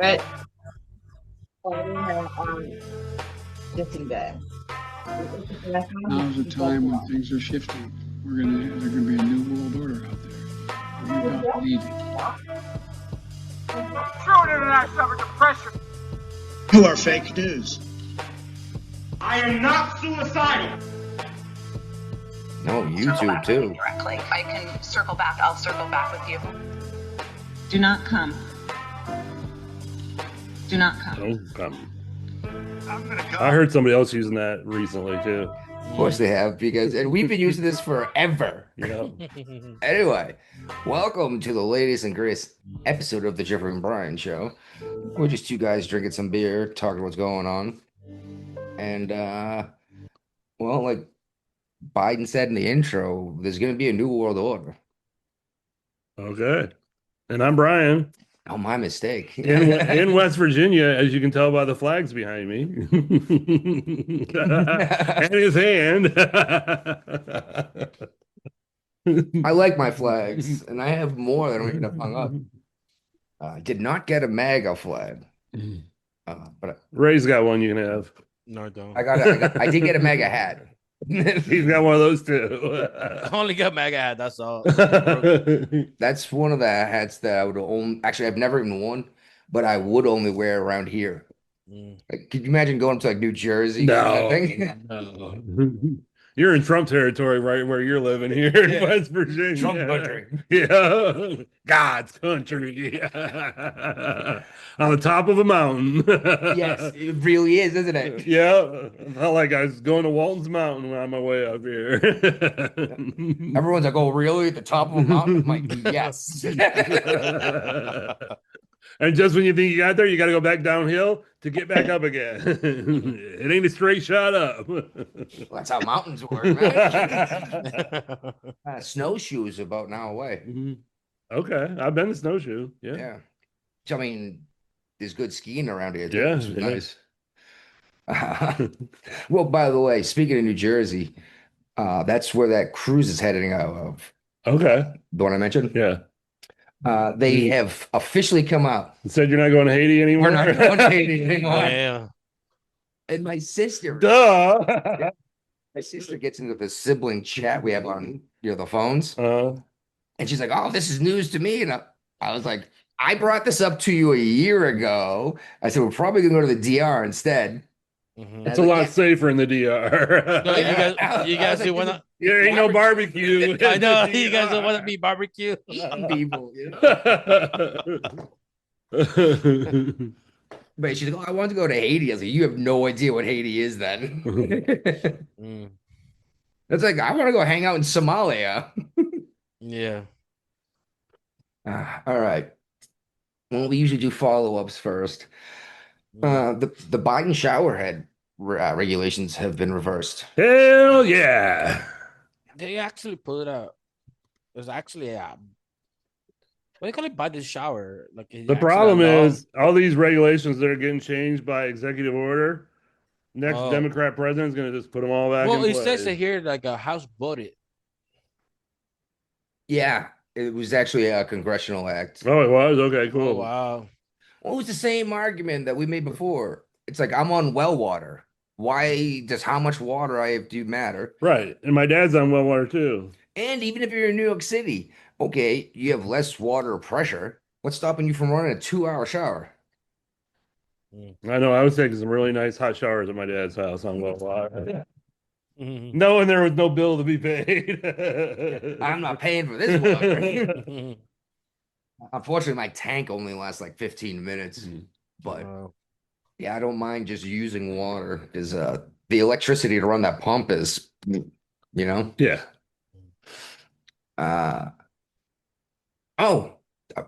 But shifting day. Now's a time when things are shifting. There's gonna be a new world order out there. We don't need it. True internet suffered depression. You are fake news. I am not suicidal. No, YouTube too. Directly. I can circle back. I'll circle back with you. Do not come. Do not come. Don't come. I heard somebody else using that recently too. Of course they have, and we've been using this forever. Yeah. Anyway, welcome to the latest and greatest episode of the Jeffrey and Brian Show. We're just two guys drinking some beer, talking what's going on. And well, like Biden said in the intro, there's gonna be a new world order. Okay. And I'm Brian. Oh, my mistake. in West Virginia, as you can tell by the flags behind me. And his hand. I like my flags, and I have more that I don't even have hung up. I did not get a MAGA flag. But Ray's got one you can have. No, I don't. I did get a MAGA hat. He's got one of those too. I only got MAGA hat, that's all. That's one of the hats that I would own. Actually, I've never even worn, but I would only wear around here. Like, could you imagine going to like New Jersey? No. No. You're in Trump territory right where you're living here in West Virginia. Trump country. Yeah. God's country. On the top of a mountain. Yes, it really is, isn't it? Yeah. I felt like I was going to Walton's Mountain on my way up here. Everyone's like, oh, really? At the top of a mountain? I'm like, yes. And just when you think you got there, you got to go back downhill to get back up again. It ain't a straight shot up. Well, that's how mountains work, man. Snowshoes about now away. Okay, I've been to Snowshoe. Yeah. I mean, there's good skiing around here. Yeah, it's nice. Well, by the way, speaking of New Jersey, that's where that cruise is heading out of. Okay. The one I mentioned? Yeah. They have officially come out. Said you're not going to Haiti anymore? We're not going to Haiti anymore. Yeah. And my sister. Duh. Yeah, my sister gets into the sibling chat we have on the phones. And she's like, oh, this is news to me. And I was like, I brought this up to you a year ago. I said, we're probably going to go to the DR instead. It's a lot safer in the DR. No, you guys do want to. There ain't no barbecue. I know you guys don't want to be barbecue. Eating people. But she's like, oh, I want to go to Haiti. I was like, you have no idea what Haiti is then. It's like, I want to go hang out in Somalia. Yeah. All right. Well, we usually do follow-ups first. The Biden showerhead regulations have been reversed. Hell yeah. They actually pulled it out. There's actually what do you call it? By the shower. Like the problem is all these regulations that are getting changed by executive order. Next Democrat president is going to just put them all back. Well, in it place. says here like a House voted. Yeah, it was actually a congressional act. Oh, it was? Okay, cool. Oh, wow. Well, it was the same argument that we made before. It's like, I'm on well water. Why does how much water I have do matter? Right. And my dad's on well water too. And even if you're in New York City, okay, you have less water pressure. What's stopping you from running a 2-hour shower? I know. I was taking some really nice hot showers at my dad's house on well water. Knowing there was no bill to be paid. I'm not paying for this water. Unfortunately, my tank only lasts like 15 minutes. But yeah, I don't mind just using water because the electricity to run that pump is, Yeah.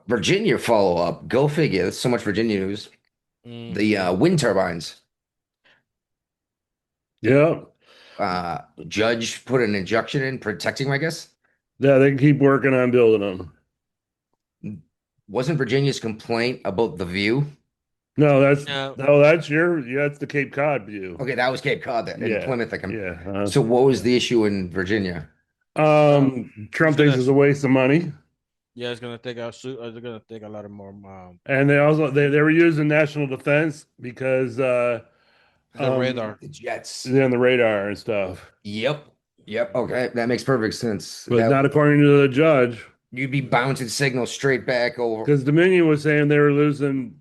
Virginia follow-up. Go figure. There's so much Virginia news. The wind turbines. Yeah. Judge put an injunction in protecting them, I guess. Yeah, they can keep working on building them. Wasn't Virginia's complaint about the view? No, that's the Cape Cod view. Okay, that was Cape Cod then. In Plymouth. So what was the issue in Virginia? Trump thinks it's a waste of money. Yeah, it's gonna take a suit. It's gonna take a lot of more. And they were using national defense because The radar. The Jets. they're on the radar and stuff. Yep. Yep. Okay, that makes perfect sense. But not according to the judge. You'd be bouncing signals straight back over. Because Dominion was saying they were losing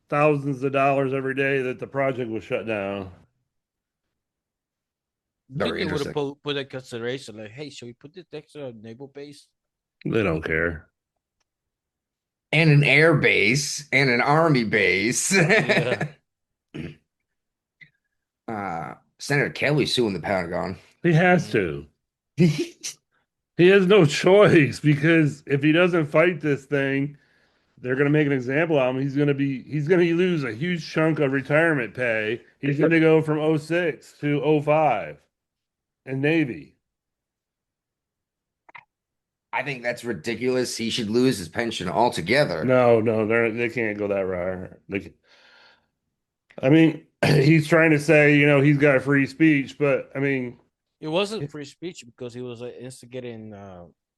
thousands of dollars every day that the project was shut down. I think Very they would have interesting. put in consideration, like, hey, should we put this extra naval base? They don't care. And an air base and an army base. Yeah. Senator Kelly's suing the Pentagon. He has to. He has no choice because if he doesn't fight this thing, they're going to make an example of him. He's going to lose a huge chunk of retirement pay. He's going to go from 06 to 05 in Navy. I think that's ridiculous. He should lose his pension altogether. No, they can't go that route. I mean, he's trying to say, he's got free speech, but I mean, It wasn't free speech because he was instigating.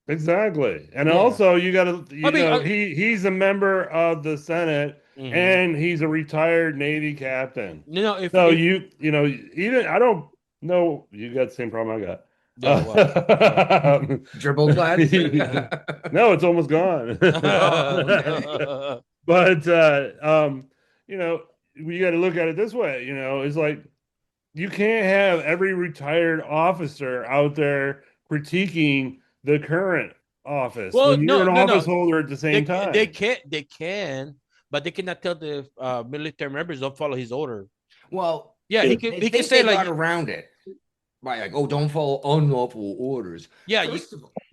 exactly. And Yeah. also you got to, mean, he's a member of the Senate and he's a retired Navy captain. Even I don't know, you got the same problem I got. Dribble class? No, it's almost gone. But you got to look at it this way, it's like you can't have every retired officer out there critiquing the current office when you're an office holder at the same time. They can, but they cannot tell the military members don't follow his order. Well, yeah, he can say like around it. Right, like, oh, don't follow unlawful orders. Yeah,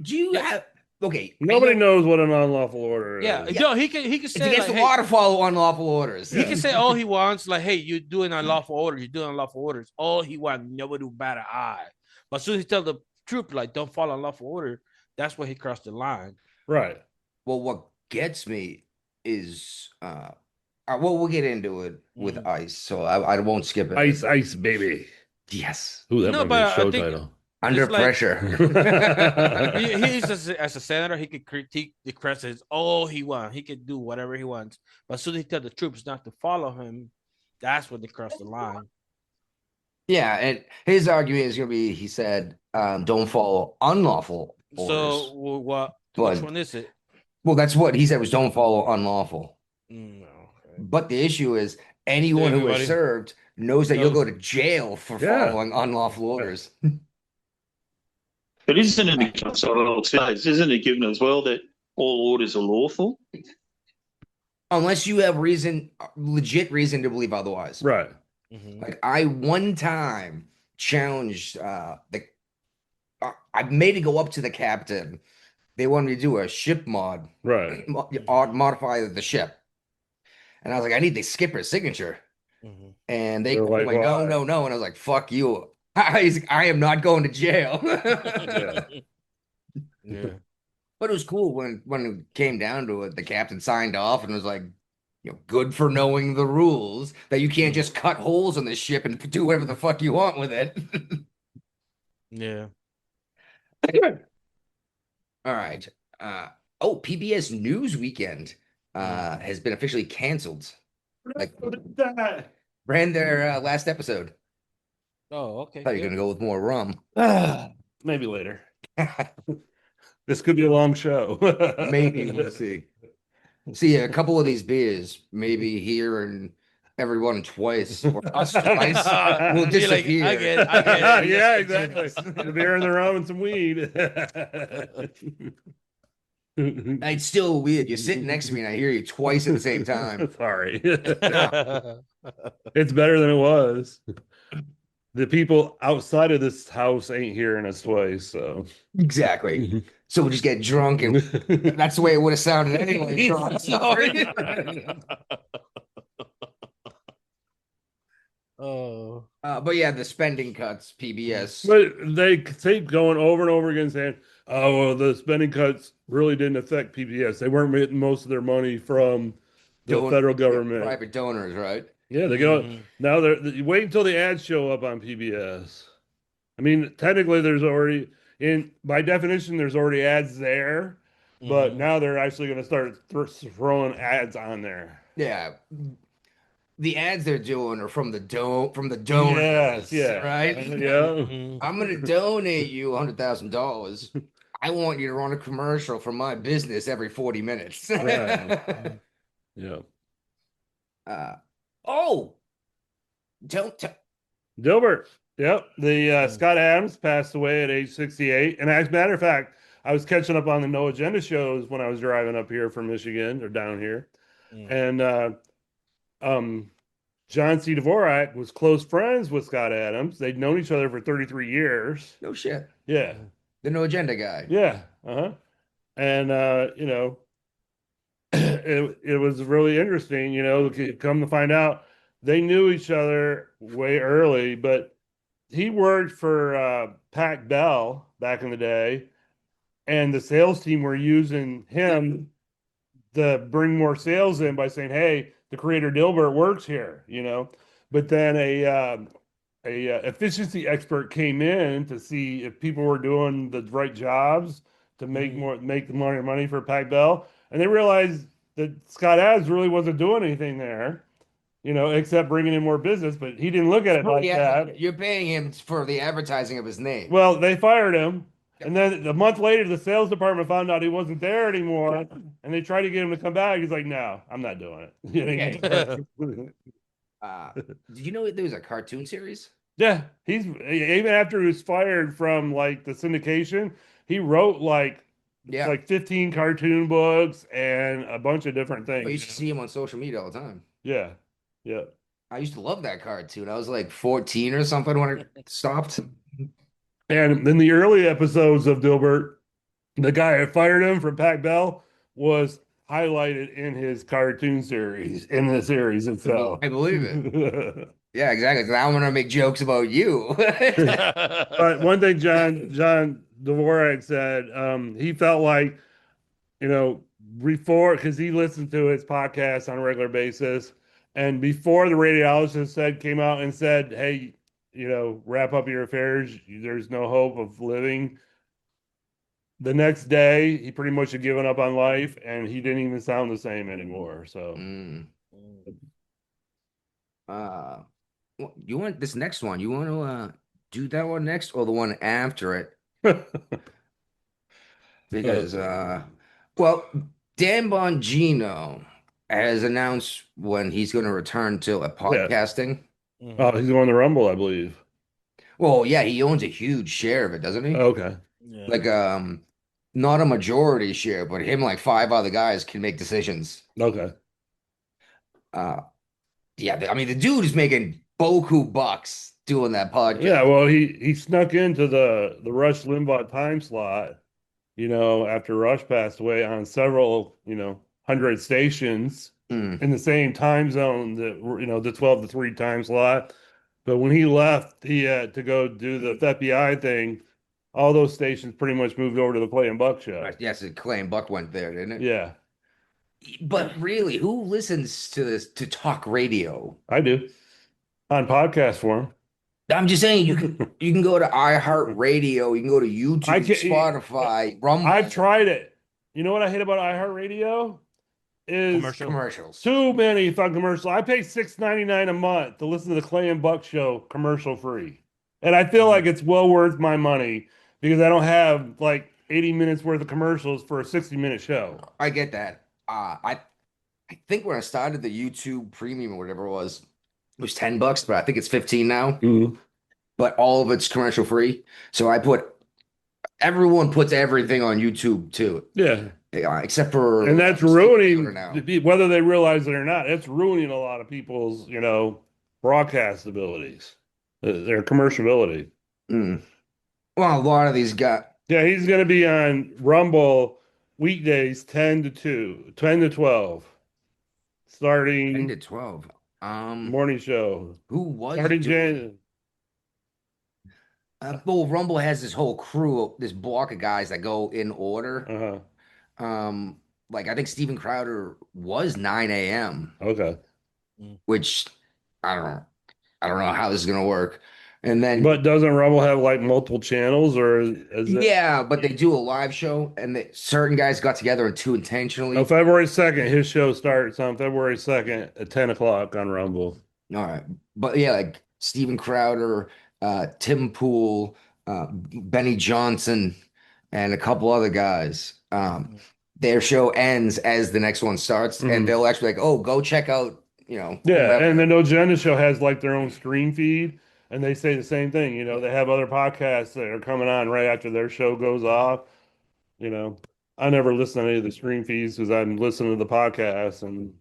do you have okay? Nobody knows what an unlawful order is. Yeah, no, he can say it's against the law to follow unlawful orders. He can say all he wants, like, hey, you're doing unlawful orders, you're doing unlawful orders. All he wants, nobody will bat an eye. But as soon as he tell the troop, like, don't follow unlawful order, that's where he crossed the line. Right. Well, what gets me is we'll get into it with ICE, so I won't skip it. Ice, baby. Yes. Ooh, that might be a show title. Under pressure. He's as a senator, he could critique the president all he wants. He could do whatever he wants. But as soon as he tell the troops not to follow him, that's when they cross the line. Yeah, and his argument is going to be, he said, don't follow unlawful orders. So which one is it? Well, that's what he said was don't follow unlawful. Okay. But the issue is anyone who has served knows that you'll go to jail for following unlawful orders. But isn't it given as well that all orders are lawful? Unless you have legit reason to believe otherwise. Right. Like I one time challenged I made it go up to the captain. They wanted me to do a ship mod. Right. Modify the ship. And I was like, I need the skipper's signature. And they were like, no. And I was like, fuck you. I am not going to jail. Yeah. But it was cool when it came down to it, the captain signed off and was like, good for knowing the rules that you can't just cut holes in the ship and do whatever the fuck you want with it. Yeah. All right. PBS News Weekend has been officially canceled. Like ran their last episode. Oh, okay. Thought you were gonna go with more rum. Maybe later. This could be a long show. Maybe we'll see. See, a couple of these beers, maybe here and everyone twice or us twice, will disappear. Like, I get it. Yeah, exactly. The beer and the rum and some weed. It's still weird. You're sitting next to me and I hear you twice at the same time. Sorry. It's better than it was. The people outside of this house ain't hearing us twice, so exactly. So we'll just get drunk, and that's the way it would have sounded anyway. Sorry. Oh, but yeah, the spending cuts, PBS. But they keep going over and over again saying, "Oh, well, the spending cuts really didn't affect PBS. They weren't getting most of their money from the federal government, private donors, right?" Yeah, they go now. They wait until the ads show up on PBS. I mean, technically, there's already by definition, there's already ads there, but Mhm. now they're actually going to start throwing ads on there. Yeah. The ads they're doing are from the Yes, donors, yeah, right? yeah. Mhm. I'm gonna donate you $100,000. I want you to run a commercial for my business every 40 minutes. Right. Yeah. uh, oh, don't tell. Dilbert. Yep. The Mm. Scott Adams passed away at age 68. And as a matter of fact, I was catching up on the No Agenda shows when I was driving up here from Michigan or down here. Mm. And um John C. Dvorak was close friends with Scott Adams. They'd known each other for 33 years. No shit. Yeah. The no agenda guy. Yeah. Uh-huh. And it was really interesting, come to find out they knew each other way early, but he worked for Pac Bell back in the day, and the sales team were using him to bring more sales in by saying, "Hey, the creator Dilbert works here," But then a efficiency expert came in to see if people were doing the right jobs to make the money for Pac Bell, and they realized that Scott Adams really wasn't doing anything there, except bringing in more business. But he didn't look at it like Yeah, that. you're paying him for the advertising of his name. Well, they fired him. And then a month later, the sales department found out he wasn't there anymore, and they tried to get him to come back. He's like, "No, I'm not doing it." Did you know there was a cartoon series? Yeah, he's even after he was fired from like the syndication, he wrote like Yeah. like 15 cartoon books and a bunch of different things. I used to see him on social media all the time. Yeah, yeah. I used to love that cartoon. I was like 14 or something when it stopped. And in the early episodes of Dilbert, the guy who fired him from Pac Bell was highlighted in his cartoon series, in the series itself. I believe it. Yeah, exactly. 'Cause I want to make jokes about you. But one thing John Dvorak said, he felt like, before, because he listened to his podcast on a regular basis, and before the radiologist came out and said, "Hey, wrap up your affairs. There's no hope of living." The next day, he pretty much had given up on life, and he didn't even sound the same anymore. So, You want this next one? You want to do that one next or the one after it? Because well, Dan Bongino has announced when he's going to return to podcasting. Oh, he's going to Rumble, I believe. Well, yeah, he owns a huge share of it, doesn't he? Okay. Yeah. Like not a majority share, but him like 5 other guys can make decisions. Okay. Yeah, I mean the dude is making boku bucks doing that podcast. Yeah, well, he snuck into the Rush Limbaugh time slot, after Rush passed away on several, 100 stations in the same time zone that, the 12 to 3 time slot. But when he left, he had to go do the FBI thing. All those stations pretty much moved over to the Clay and Buck show. Yes, Clay and Buck went there, didn't it? Yeah, But really, who listens to this to talk radio? I do. On podcast form. I'm just saying you can go to iHeartRadio, you can go to YouTube, Spotify, Rumble. I've tried it. You know what I hate about iHeartRadio? Is commercials. Too many fucking commercials. I pay $6.99 a month to listen to the Clay and Buck show commercial free. And I feel like it's well worth my money because I don't have like 80 minutes worth of commercials for a 60-minute show. I get that. I think when I started the YouTube premium or whatever it was $10, but I think it's 15 now. Mm-hmm. But all of it's commercial free. So everyone puts everything on YouTube too. Yeah. Except for and that's ruining whether they realize it or not. It's ruining a lot of people's, broadcast abilities, their commercialability. Well, a lot of these guys. Yeah, he's going to be on Rumble weekdays 10 to 12, starting 10 to 12. Morning show. Who was starting Jan? Well, Rumble has this whole crew, this block of guys that go in order. Like I think Steven Crowder was 9 a.m. Okay. Which I don't know how this is gonna work. And then But doesn't Rumble have like multiple channels, or is it? yeah, but they do a live show, and certain guys got together and two Oh, intentionally. February 2nd, his show starts on February 2nd at 10 o'clock on Rumble. All right, but yeah, like Steven Crowder, Tim Pool, Benny Johnson, and a couple other guys. Their show ends as the next one starts, and they'll actually like, oh, go check out, Yeah, whomever. and the No Agenda show has like their own stream feed, and they say the same thing. They have other podcasts that are coming on right after their show goes off. You know, I never listen to any of the stream feeds because I'm listening to the podcast, and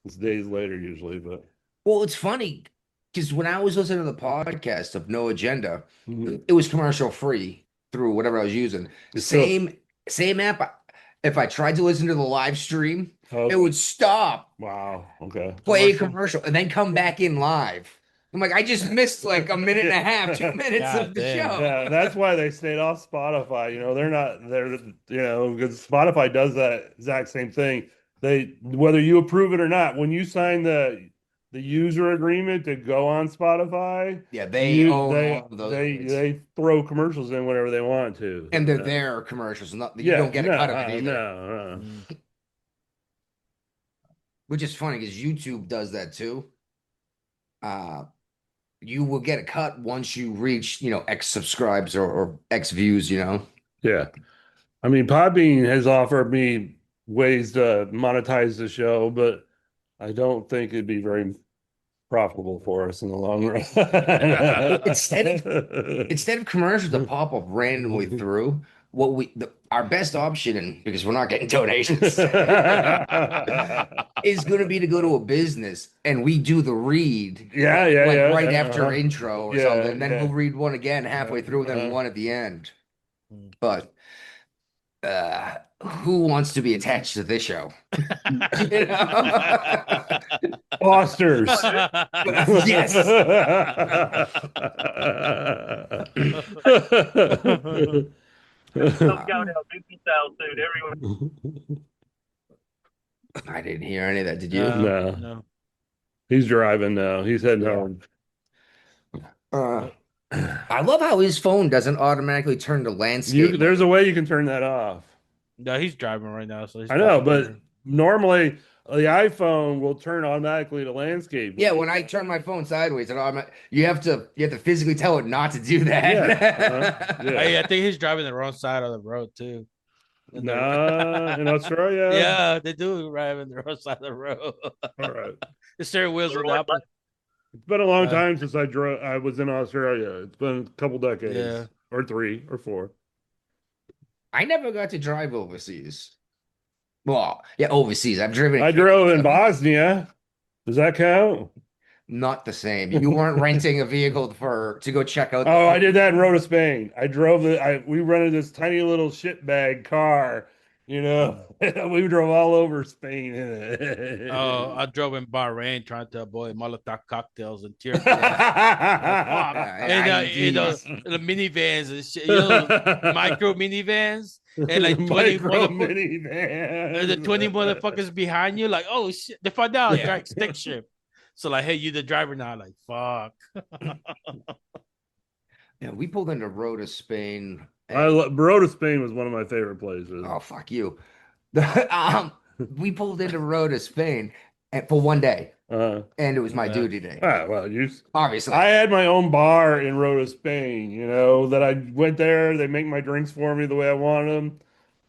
it's days later usually. But Well, it's funny because when I was listening to the podcast of No Agenda, Mhm. it was commercial free through whatever I was using. It's still- Same app. If I tried to listen to the live stream, Oh, it would stop, wow, okay. play a commercial, and then come back in live. I'm like, I just missed like a minute and a half, 2 minutes God of the damn. show. Yeah, that's why they stayed off Spotify. Because Spotify does that exact same thing. Whether you approve it or not, when you sign the user agreement to go on Spotify, Yeah, they own they all of those they rights. they throw commercials in whenever they want to. And they're their commercials, not you Yeah, don't get a cut of it either. No. Which is funny because YouTube does that too. You will get a cut once you reach, X subscribes or X views, Yeah. I mean, Podbean has offered me ways to monetize the show, but I don't think it'd be very profitable for us in the long run. Instead of commercials that pop up randomly through, our best option, and because we're not getting donations, is going to be to go to a business and we do the read, Yeah, right after intro or Yeah, something. Then yeah. we'll read one again halfway through, and then one at the end. But who wants to be attached to this show? You know? Fosters. Yes. I didn't hear any of that. Did you? No. No. He's driving now. He's heading Yeah. home. I love how his phone doesn't automatically turn to landscape. There's a way you can turn that off. No, he's driving right now, so he's I know, probably- but normally the iPhone will turn automatically to landscape. Yeah, when I turn my phone sideways, you have to physically tell it not to do that. Yeah. Hey, I think he's driving the wrong side of the road too. Nah, in Australia. Yeah, they do drive in the wrong side of the road. All right. The steering wheels are up. It's been a long time since I drove. I was in Australia. It's been a couple decades, Yeah. or 3 or 4. I never got to drive overseas. Well, yeah, overseas. I've driven. I drove in Bosnia. Does that count? Not the same. You weren't renting a vehicle to go check out. Oh, I did that in Rota, Spain. We rented this tiny little shitbag car. We drove all over Spain in it. Oh, I drove in Bahrain trying to avoid Molotov cocktails and tear gas. And the minivans and shit, micro minivans, and like 20 minivan. the 20 motherfuckers behind you, like, oh shit, they found out like stick shift. So like, hey, you the driver now, like, fuck. Yeah, we pulled into Rota, Spain. Rota, Spain was one of my favorite places. Oh, fuck you. We pulled into Rota, Spain for one day, and it was my duty day. Well, Obviously. I had my own bar in Rota, Spain, that I went there. They make my drinks for me the way I wanted them.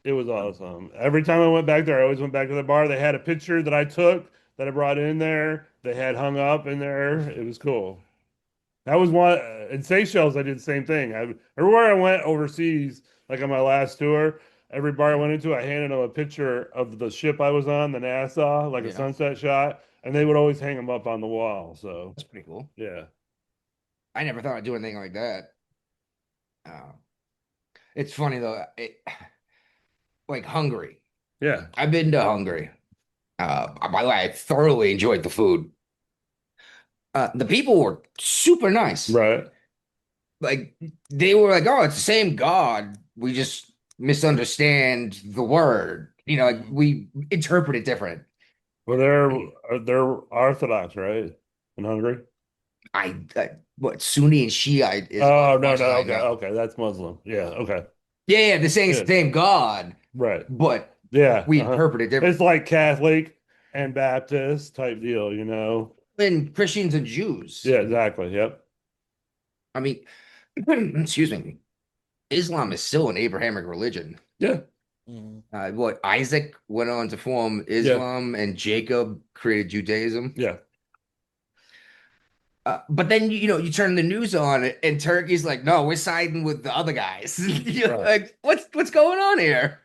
It was awesome. Every time I went back there, I always went back to the bar. They had a picture that I took that I brought in there. They had hung up in there. It was cool. That was one in Seychelles. I did the same thing. Everywhere I went overseas, like on my last tour, every bar I went into, I handed them a picture of the ship I was on, the Nassau, like a sunset shot, and they would always hang them up on the wall. So that's pretty cool. Yeah, I never thought I'd do anything like that. It's funny though. Like Hungary. Yeah, I've been to Hungary. By the way, I thoroughly enjoyed the food. The people were super nice. Right. Like they were like, oh, it's the same God. We just misunderstand the word. Like we interpret it different. Well, they're Orthodox, right? In Hungary. what Sunni and Shiite is. Oh as no, much no, as I okay, know. okay, that's Muslim. Yeah, okay, Yeah, they're saying it's yeah, the same God, right. but Yeah, we uh-huh. interpret it different. It's like Catholic and Baptist type deal, you know? And Christians and Jews. Yeah, exactly. Yep. I mean, excuse me, Islam is still an Abrahamic religion. Yeah, Mhm. What Isaac went on to form yeah, Islam, and Jacob created Judaism. yeah. But then you turn the news on, and Turkey's like, "No, we're siding with the other guys." You're Right. like, what's going on here?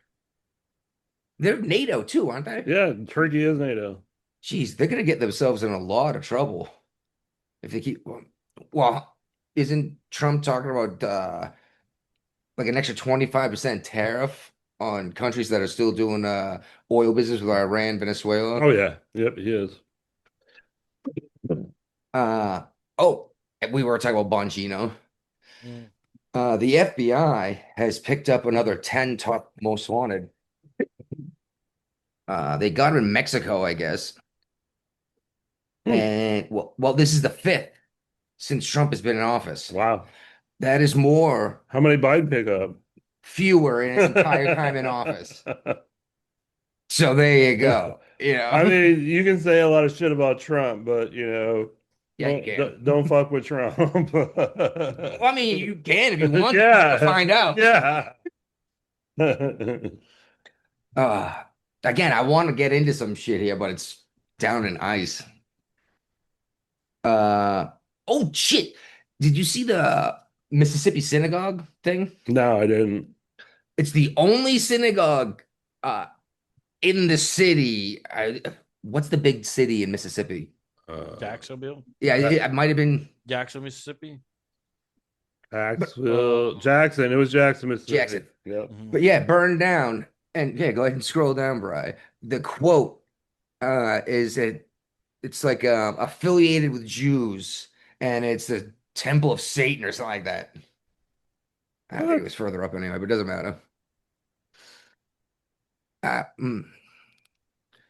They're NATO too, aren't they? Yeah, Turkey is NATO. Jeez, they're gonna get themselves in a lot of trouble if they keep. Well, isn't Trump talking about like an extra 25% tariff on countries that are still doing oil business with Iran, Venezuela? Oh yeah, yep, he is. Uh oh, and we were talking about Bongino. Mm. The FBI has picked up another 10 top most wanted. They got him in Mexico, I guess. Hmm. And well, this is the fifth since Trump has been in office. Wow. That is more, How many Biden pick up? fewer in his entire time in office. So there you go. I mean, you can say a lot of shit about Trump, but Yeah, you can. don't fuck with Trump. Well, I mean, you can if you want Yeah. to find out. Yeah. Again, I want to get into some shit here, but it's down in ice. Oh shit. Did you see the Mississippi synagogue thing? No, I didn't. It's the only synagogue in the city. What's the big city in Mississippi? Jacksonville, Yeah, it might have been Jackson, Mississippi. Jackson. It was Jackson, Mississippi. Jackson. Yep. Mhm. But yeah, burned down. And yeah, go ahead and scroll down, Bri. The quote is that it's like affiliated with Jews, and it's the Temple of Satan or something like that. I think it was further up anyway, but it doesn't matter.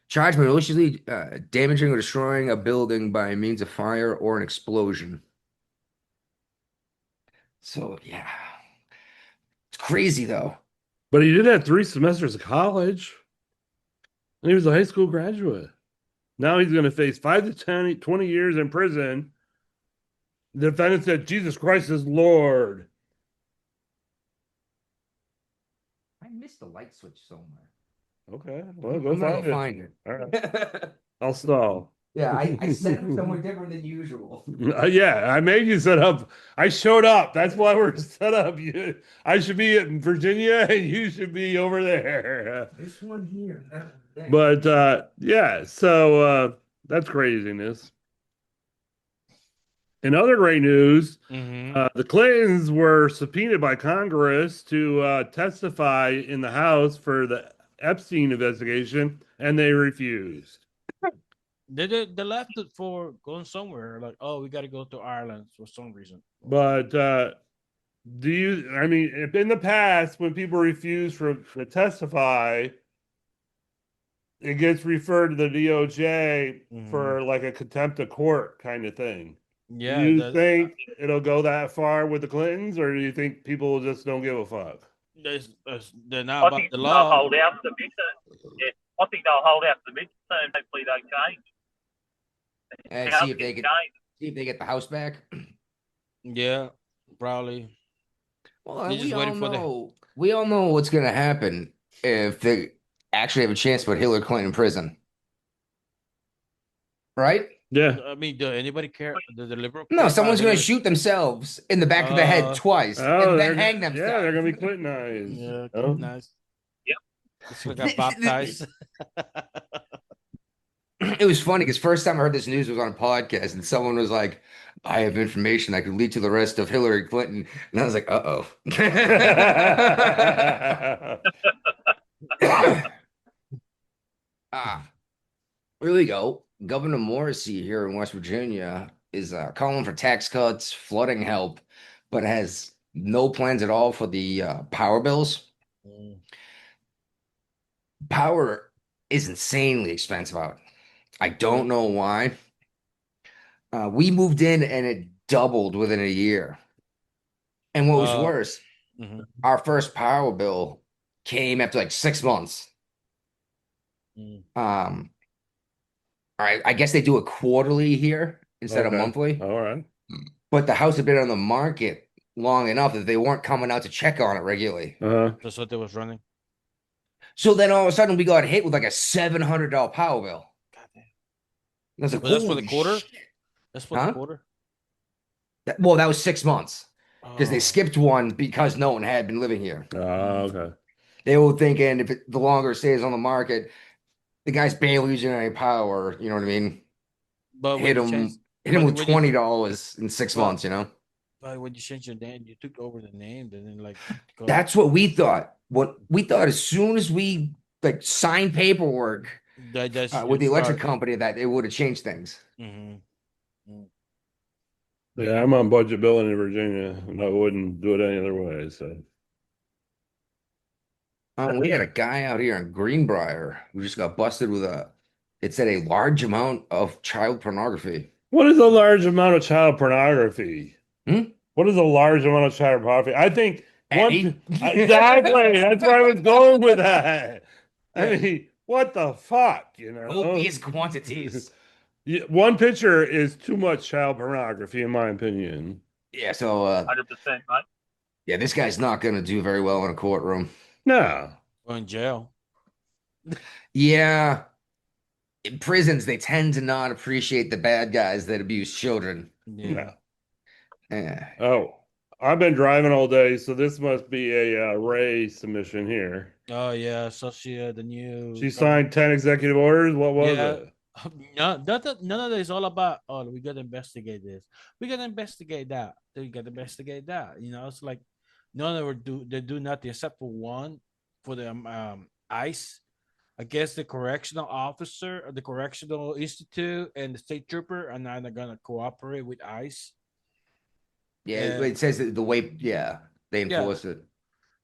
Charged with maliciously damaging or destroying a building by means of fire or an explosion. So yeah, it's crazy though. But he did have 3 semesters of college, and he was a high school graduate. Now he's going to face 5 to 10, 20 years in prison. The defendant said, Jesus Christ is Lord. I missed the light switch somewhere. Okay, well, go I'm gonna find go it. find it. All right, I'll stall. Yeah, I set it somewhere different than usual. Yeah, I made you set up. I showed up. That's why we're set up. I should be in Virginia, and you should be over there. This one here. But yeah, so that's craziness. In other great news, the Clintons were subpoenaed by Congress to testify in the House for the Epstein investigation, and they refused. They left it for going somewhere. Like, oh, we got to go to Ireland for some reason. But do you? I mean, if in the past when people refuse to testify, it gets referred to the DOJ for like a contempt of court kind of thing. Yeah. Do you think it'll go that far with the Clintons, or do you think people just don't give a fuck? They're not about the law. Hold out the mission. Yeah, I think they'll hold out the mission, and hopefully they change. And see if they get the house back. Yeah, probably. Well, You're just waiting for we all know what's going to happen if they actually have a chance to put Hillary Clinton in prison, right? Yeah. I mean, do anybody care? The liberal? No, someone's going to shoot themselves in the back of the head twice and then hang themselves. Yeah, they're going to be Clintonized. Yeah, Oh. nice. Yep. It's like got baptized. It was funny because first time I heard this news was on a podcast, and someone was like, "I have information that could lead to the arrest of Hillary Clinton," and I was like, "Uh-oh." Here we go. Governor Morrissey here in West Virginia is calling for tax cuts, flooding help, but has no plans at all for the power bills. Power is insanely expensive out. I don't know why. We moved in and it doubled within a year. And what was worse, Mhm. our first power bill came after like 6 months. Mm. I guess they do it quarterly here instead of Okay. monthly. All right. But the house had been on the market long enough that they weren't coming out to check on it regularly. That's what they was running. So then all of a sudden we got hit with like a $700 power bill. Goddamn. I was like, Well, that's for the "Holy quarter? shit." That's for Huh? the quarter. Well, that was 6 months because they Oh. skipped one because no one had been living here. Okay. They were thinking if the longer it stays on the market, the guy's barely using any power. You know what I mean? But when Hit you him, changed, hit him but with when you, $20 in 6 months. You know? but when you changed your name, you took over the name, and then like go. That's what we thought. What we thought as soon as we like signed paperwork That's with the electric start. company that it would have changed things. Mm-hmm. Yeah, I'm on budget billing in Virginia, and I wouldn't do it any other way. So We had a guy out here in Greenbrier who just got busted with it said a large amount of child pornography. what is a large amount of child pornography? Hmm? What is a large amount of child pornography? I think Any? exactly. That's where I was going with that. I Yeah. mean, what the fuck, you know? Copious quantities. Yeah, one picture is too much child pornography, in my opinion. Yeah, so 100%, mate. yeah, this guy's not gonna do very well in a courtroom. No. Or in jail. Yeah. In prisons, they tend to not appreciate the bad guys that abuse children. Yeah. No. Yeah. Oh, I've been driving all day, so this must be a Ray submission here. Oh yeah. So the new. She signed 10 executive orders. What was Yeah. it? None of it is all about. Oh, we gotta investigate this. We gotta investigate that. We gotta investigate that. You know, it's like none of them they do nothing except for one for the ICE. I guess the correctional officer, the correctional institute, and the state trooper are not gonna cooperate with ICE. Yeah, it says that the way, yeah, they Yeah. enforce it.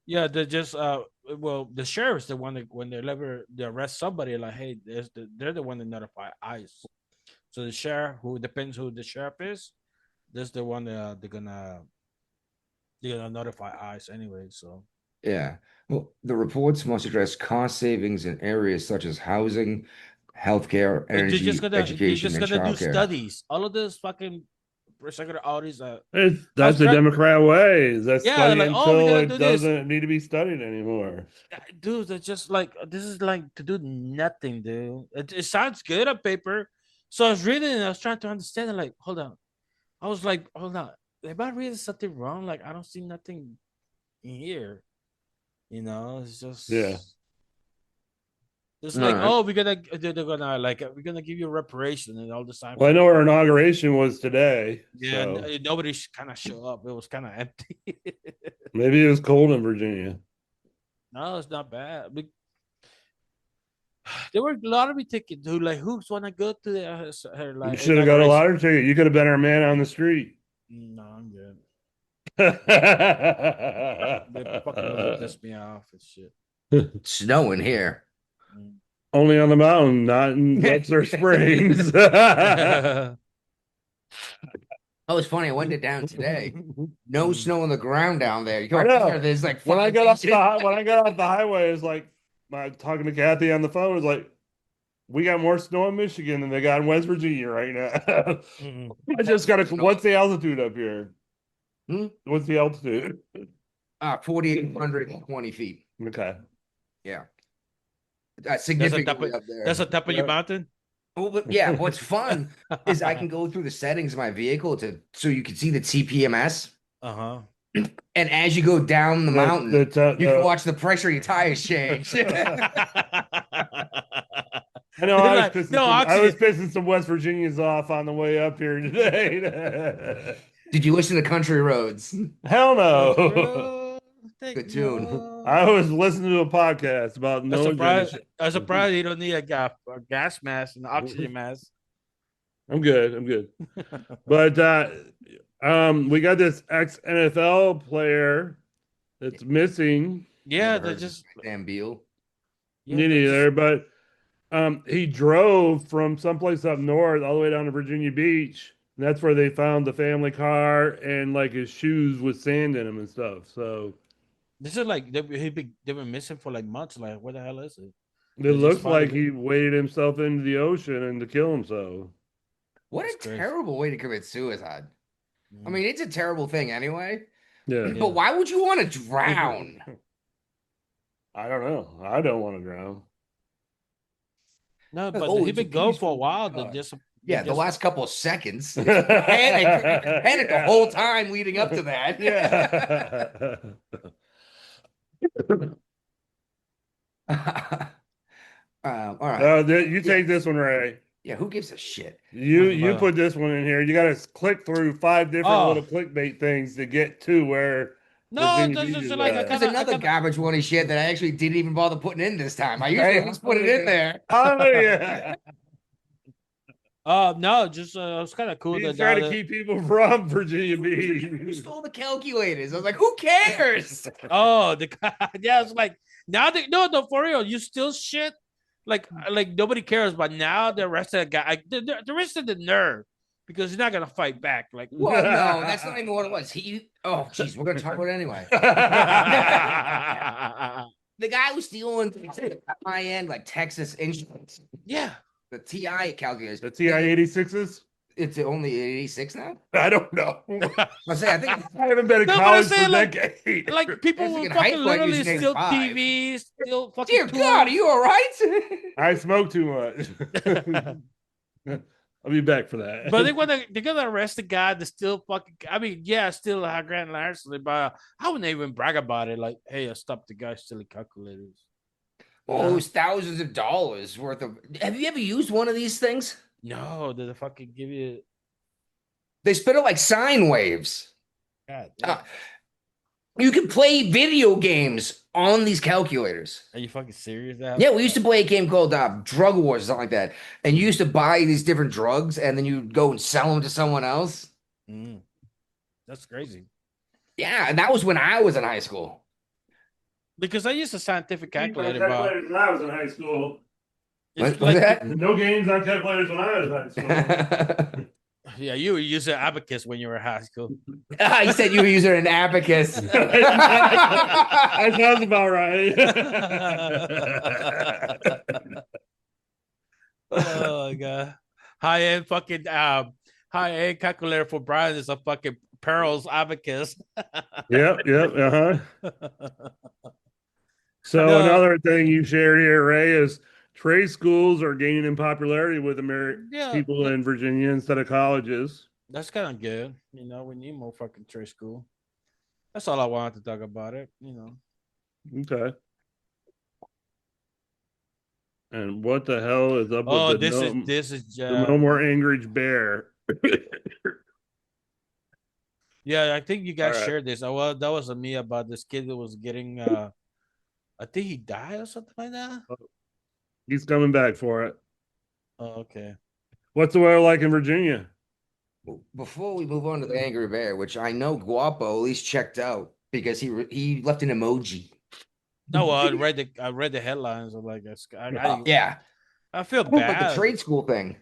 Yeah, they're just well, the sheriff's the one that when they arrest somebody, like, hey, they're the one that notify ICE. So the sheriff, who depends who the sheriff is, that's the one that they're gonna notify ICE anyway. So Yeah. Well, the reports must address cost savings in areas such as housing, healthcare, they're energy, just gonna education, and do childcare. studies. All of this fucking prosecutor audits. That's the Democrat way. That's Yeah, study like, oh, we until gotta it do this. doesn't need to be studied anymore. Dude, they're just like this is like to do nothing, dude. It sounds good on paper. So I was reading and I was trying to understand it. Like, hold on. I was like, hold on. Am I reading something wrong? Like, I don't see nothing in here. You know, it's just Yeah. It's like, Alright. oh, they're gonna like we're gonna give you reparation and all this time. Well, I know our inauguration was today. Yeah, so nobody kind of show up. It was kind of empty. maybe it was cold in Virginia. No, it's not bad. There were lottery tickets. Who like who's wanna go to her like? You should have got a lottery ticket. You could have been our man on the street. No, I'm good. They They fucking piss me off and shit. It's snowing here. Only on the mountain, not in Webster Springs. Oh, it's funny. I went down today. No snow on the ground down there. You go I know. up there, there's like when I five got off inches. when I got off the highway, it's like talking to Kathy on the phone. It was like, we got more snow in Michigan than they got in West Virginia right now. I just got to. What's the altitude up here? What's the altitude? 4,820 feet. Okay. Yeah. That's Significantly up there. That's the top of your mountain. Oh, but yeah, what's fun is I can go through the settings of my vehicle so you can see the TPMS. Uh-huh. And as you go down the mountain, you can watch the pressure of your tires change. I know I was pissing some West Virginians off on the way up here today. Did you listen to Country Roads? Hell no. Good tune. I was listening to a podcast about no. I'm surprised you don't need a gas mask and oxygen mask. I'm good. But we got this ex-NFL player that's missing. Yeah, they're just Dan Beal. Me neither, but he drove from someplace up north all the way down to Virginia Beach And that's where they found the family car and like his shoes with sand in them and stuff. So This is like they've been missing for like months. Like, what the hell is it? it They just looks finally- like he waded himself into the ocean and to kill himself. What That's a crazy. terrible way to commit suicide. I Mm. mean, it's a terrible thing anyway. Yeah. Yeah. But why would you want to drown? I don't know. I don't want to drown. No, but Oh, he's it's a been gone for a peaceful while. car. They just Yeah, the just- last couple of seconds. Panic the whole time leading up to that. Yeah. All right. You take this one, Ray. Yeah, who gives a shit? You put this one in here. You got to click through 5 different Oh. little clickbait things to get to where. No, Virginia this Beach is is like at. There's another garbage one of shit that I actually didn't even bother putting in this time. I usually just put it in there. Oh yeah. no, just it was kind of cool. He's that trying now to keep people from Virginia Who Beach. stole the calculators? I was like, who cares? Oh, the yeah, it's like now they no for real. You still shit like nobody cares, but now the rest of the guy, the rest of the nerve, because he's not gonna fight back. Like, Well, no, that's not even what it was. Oh, jeez, we're gonna talk about it anyway. The guy was stealing high end like Texas instruments. yeah, The TI calculators. The TI-86s? It's only 86 now. I don't know. I say I think I haven't been in No, but I'm college for saying, like- decades. like people Guess will you can hype fucking like literally using steal 85. TVs, steal fucking. Dear God, are you all right? I smoke too much. I'll be back for that. But they're gonna arrest the guy that still fucking. I mean, yeah, still a grand larceny, but I wouldn't even brag about it. Like, hey, I stopped the guy stealing calculators. Oh, it was thousands of dollars worth of. Have you ever used one of these things? No, did they fucking give you? They spit it like sine waves. God, You can play video games on these calculators. are you fucking serious? Yeah, we used to play a game called Drug Wars or something like that. And you used to buy these different drugs and then you'd go and sell them to someone else. That's crazy. Yeah, and that was when I was in high school. Because I used a scientific calculator, but calculators when I was in high school. it's What's like, that? No games on calculators when I was in high school. yeah, you were using abacus when you were in high school. He said you were using an abacus. That sounds about right. Oh my god, high end fucking high end calculator for Brian is a fucking Pearl's abacus. Yep. Uh-huh. So No. another thing you shared here, Ray, is trade schools are gaining in popularity with Yeah. people in Virginia instead of colleges. That's kind of good. You know, we need more fucking trade school. That's all I wanted to talk about it. You know. Okay. And what the hell is up Oh, with the this is the no more Anchorage Bear? yeah. I think you guys All right. shared this. Well, that was me about this kid that was getting. I think he died or something like that. He's coming back for it. Oh, okay. What's the weather like in Virginia? Before we move on to the Angry Bear, which I know Guapo at least checked out because he left an emoji. No, well, I read the headlines. I'm like, Yeah. I feel But bad. the trade school thing,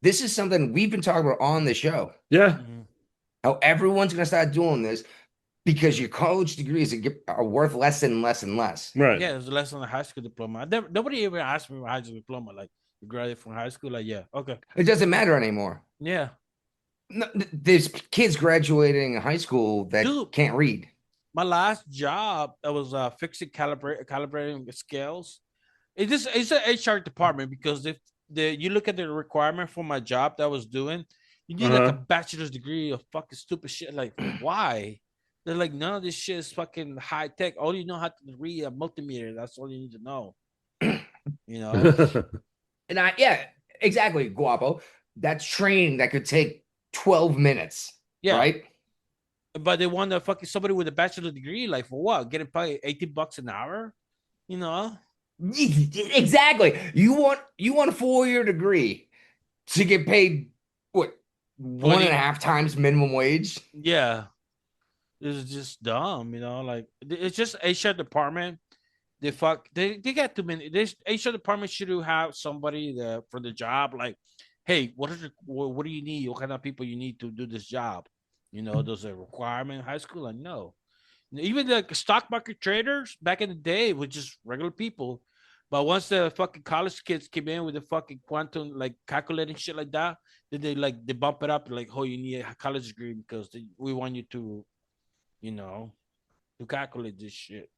this is something we've been talking about on the show. Yeah. Mhm. How everyone's going to start doing this because your college degrees are worth less and less and less. Right. Yeah, it was less than a high school diploma. Nobody even asked me for high school diploma. Like, you graduated from high school? Like, yeah, okay. It doesn't matter anymore. Yeah. No, there's kids graduating high school that Dude. can't read. My last job, I was fixing calibrating scales. It's an HR department because if you look at the requirement for my job that I was doing, you need like a bachelor's degree of fucking stupid shit. Like, why? They're like, none of this shit is fucking high tech. All you know how to read a multimeter. That's all you need to know. You know? And yeah, exactly, Guapo. That's training that could take 12 minutes. Yeah. Right? But they want to fucking somebody with a bachelor degree, like for what? Getting paid $18 an hour? You know? Exactly. You want a 4-year degree to get paid what 1.5 times minimum wage? Yeah. It's just dumb, you know. Like it's just HR department. They got too many. This HR department should have somebody for the job. Like, hey, what do you need? What kind of people you need to do this job? You know, there's a requirement in high school. I know. Even the stock market traders back in the day were just regular people. But once the fucking college kids came in with the fucking quantum, like calculating shit like that, then they bump it up like, oh, you need a college degree because we want you to, you know, to calculate this shit,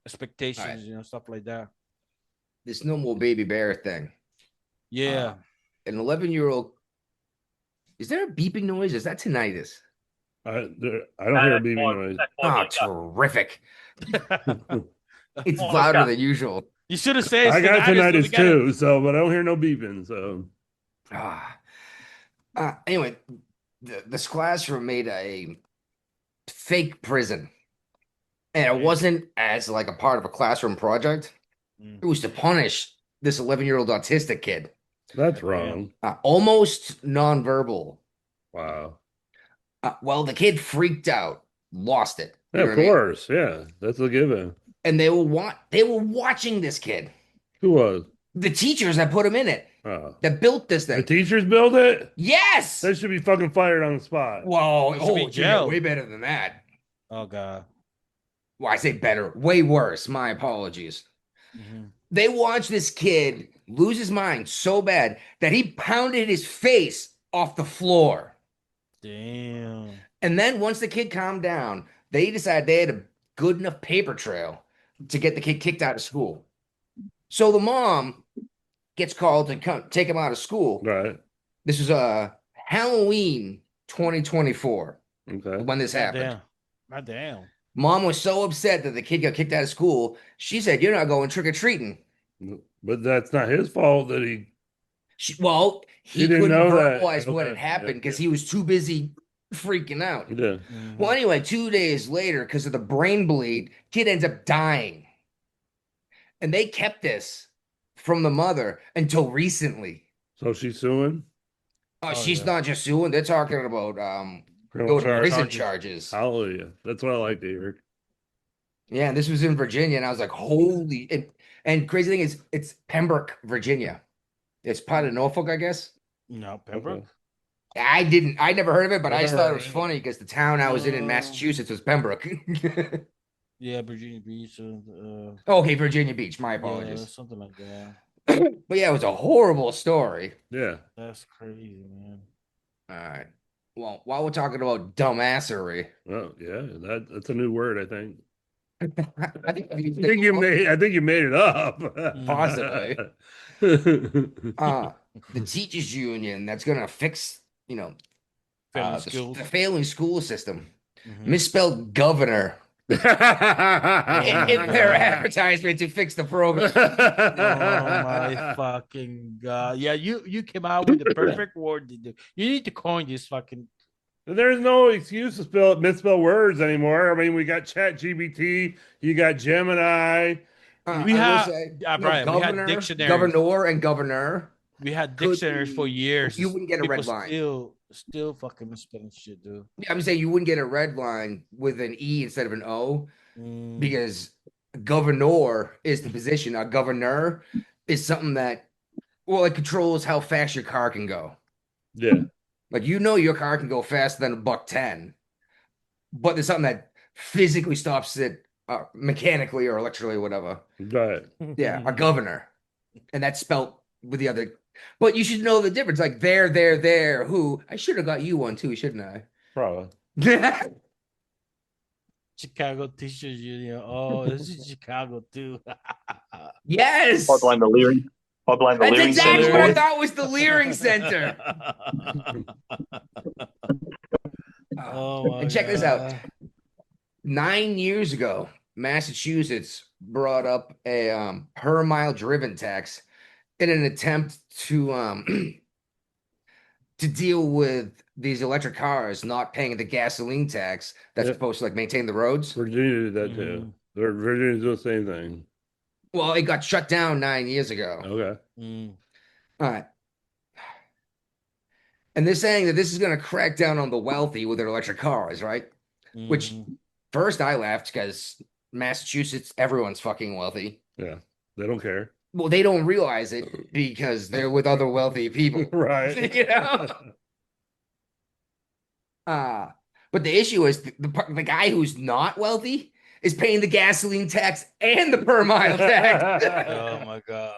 expectations, stuff like that. This no more baby bear thing. Yeah. An 11-year-old. Is there a beeping noise? Is that tinnitus? I don't hear a beeping noise. Oh, terrific. It's Oh, louder okay. than usual. You should have said I got tinnitus so too, so but I don't hear no beeping. So anyway, this classroom made a fake prison. And it wasn't as like a part of a classroom project. It was to punish this 11-year-old autistic kid. That's wrong. Almost nonverbal. Wow. Well, the kid freaked out, lost it. Yeah, of course. Yeah, that's a given. And they were watching this kid. Who was? The teachers that put him in it. Oh. That built this thing. The teachers built it? Yes. They should be fucking fired on the spot. Whoa. jail. Way better than that. Oh, God. Well, I say better. Way worse. My apologies. Mm-hmm. They watched this kid lose his mind so bad that he pounded his face off the floor. Damn. And then once the kid calmed down, they decided they had a good enough paper trail to get the kid kicked out of school. So the mom gets called to come take him out of school. Right. This was Halloween 2024 when this happened. God damn. Mom was so upset that the kid got kicked out of school. She said, "You're not going trick-or-treating." But that's not his fault that he he didn't couldn't know that. verbalize what had happened because he was too busy freaking out. Yeah. Well, anyway, 2 days later, because of the brain bleed, kid ends up dying. And they kept this from the mother until recently. So she's suing? She's not just suing. They're talking about prison charges. Hallelujah. That's what I like to hear. Yeah, and this was in Virginia, and I was like, holy. And crazy thing is, it's Pembroke, Virginia. It's part of Norfolk, I guess. No, Pembroke. I never heard of it, but I just thought it was funny because the town I was in Massachusetts was Pembroke. Yeah, Virginia Beach. Okay, Virginia Beach. My apologies. Yeah, something like that. But yeah, it was a horrible story. Yeah. That's crazy, man. All right. Well, while we're talking about dumbassery. Oh, yeah. That's a new word, I think. I think you made it up. Possibly. The teachers union that's gonna fix, the failing school system. Misspelled governor in their advertisement to fix the program. Oh my fucking God. Yeah, you came out with the perfect word. You need to coin this fucking. There's no excuse to misspell words anymore. I mean, we got ChatGPT, you got Gemini. We have Brian, we had dictionaries. Governor and governor. We had dictionaries for years. You wouldn't get a red line. Still fucking misspelling shit, dude. Yeah, I'm saying you wouldn't get a red line with an E instead of an O because governor is the position. A governor is something that, it controls how fast your car can go. Yeah. Like, your car can go faster than $110, but there's something that physically stops it mechanically or electrically or whatever. Right. Yeah, a governor. And that's spelled with the other. But you should know the difference. Like, there, who. I should have got you one too, shouldn't I? Probably. Chicago Teachers Union. Oh, this is Chicago too. Yes. I blame the Leary. That's exactly Center. what I thought was the Leering Center. And check this out. 9 years ago, Massachusetts brought up a per mile driven tax in an attempt to deal with these electric cars not paying the gasoline tax that's supposed to maintain the roads. Virginia did that too. Virginia did the same thing. Well, it got shut down 9 years ago. Okay. All right. And they're saying that this is going to crack down on the wealthy with their electric cars, right? Which first I laughed because Massachusetts, everyone's fucking wealthy. Yeah. They don't care. Well, they don't realize it because they're with other wealthy people. Right. You know? But the issue is the guy who's not wealthy is paying the gasoline tax and the per mile tax. Oh my god.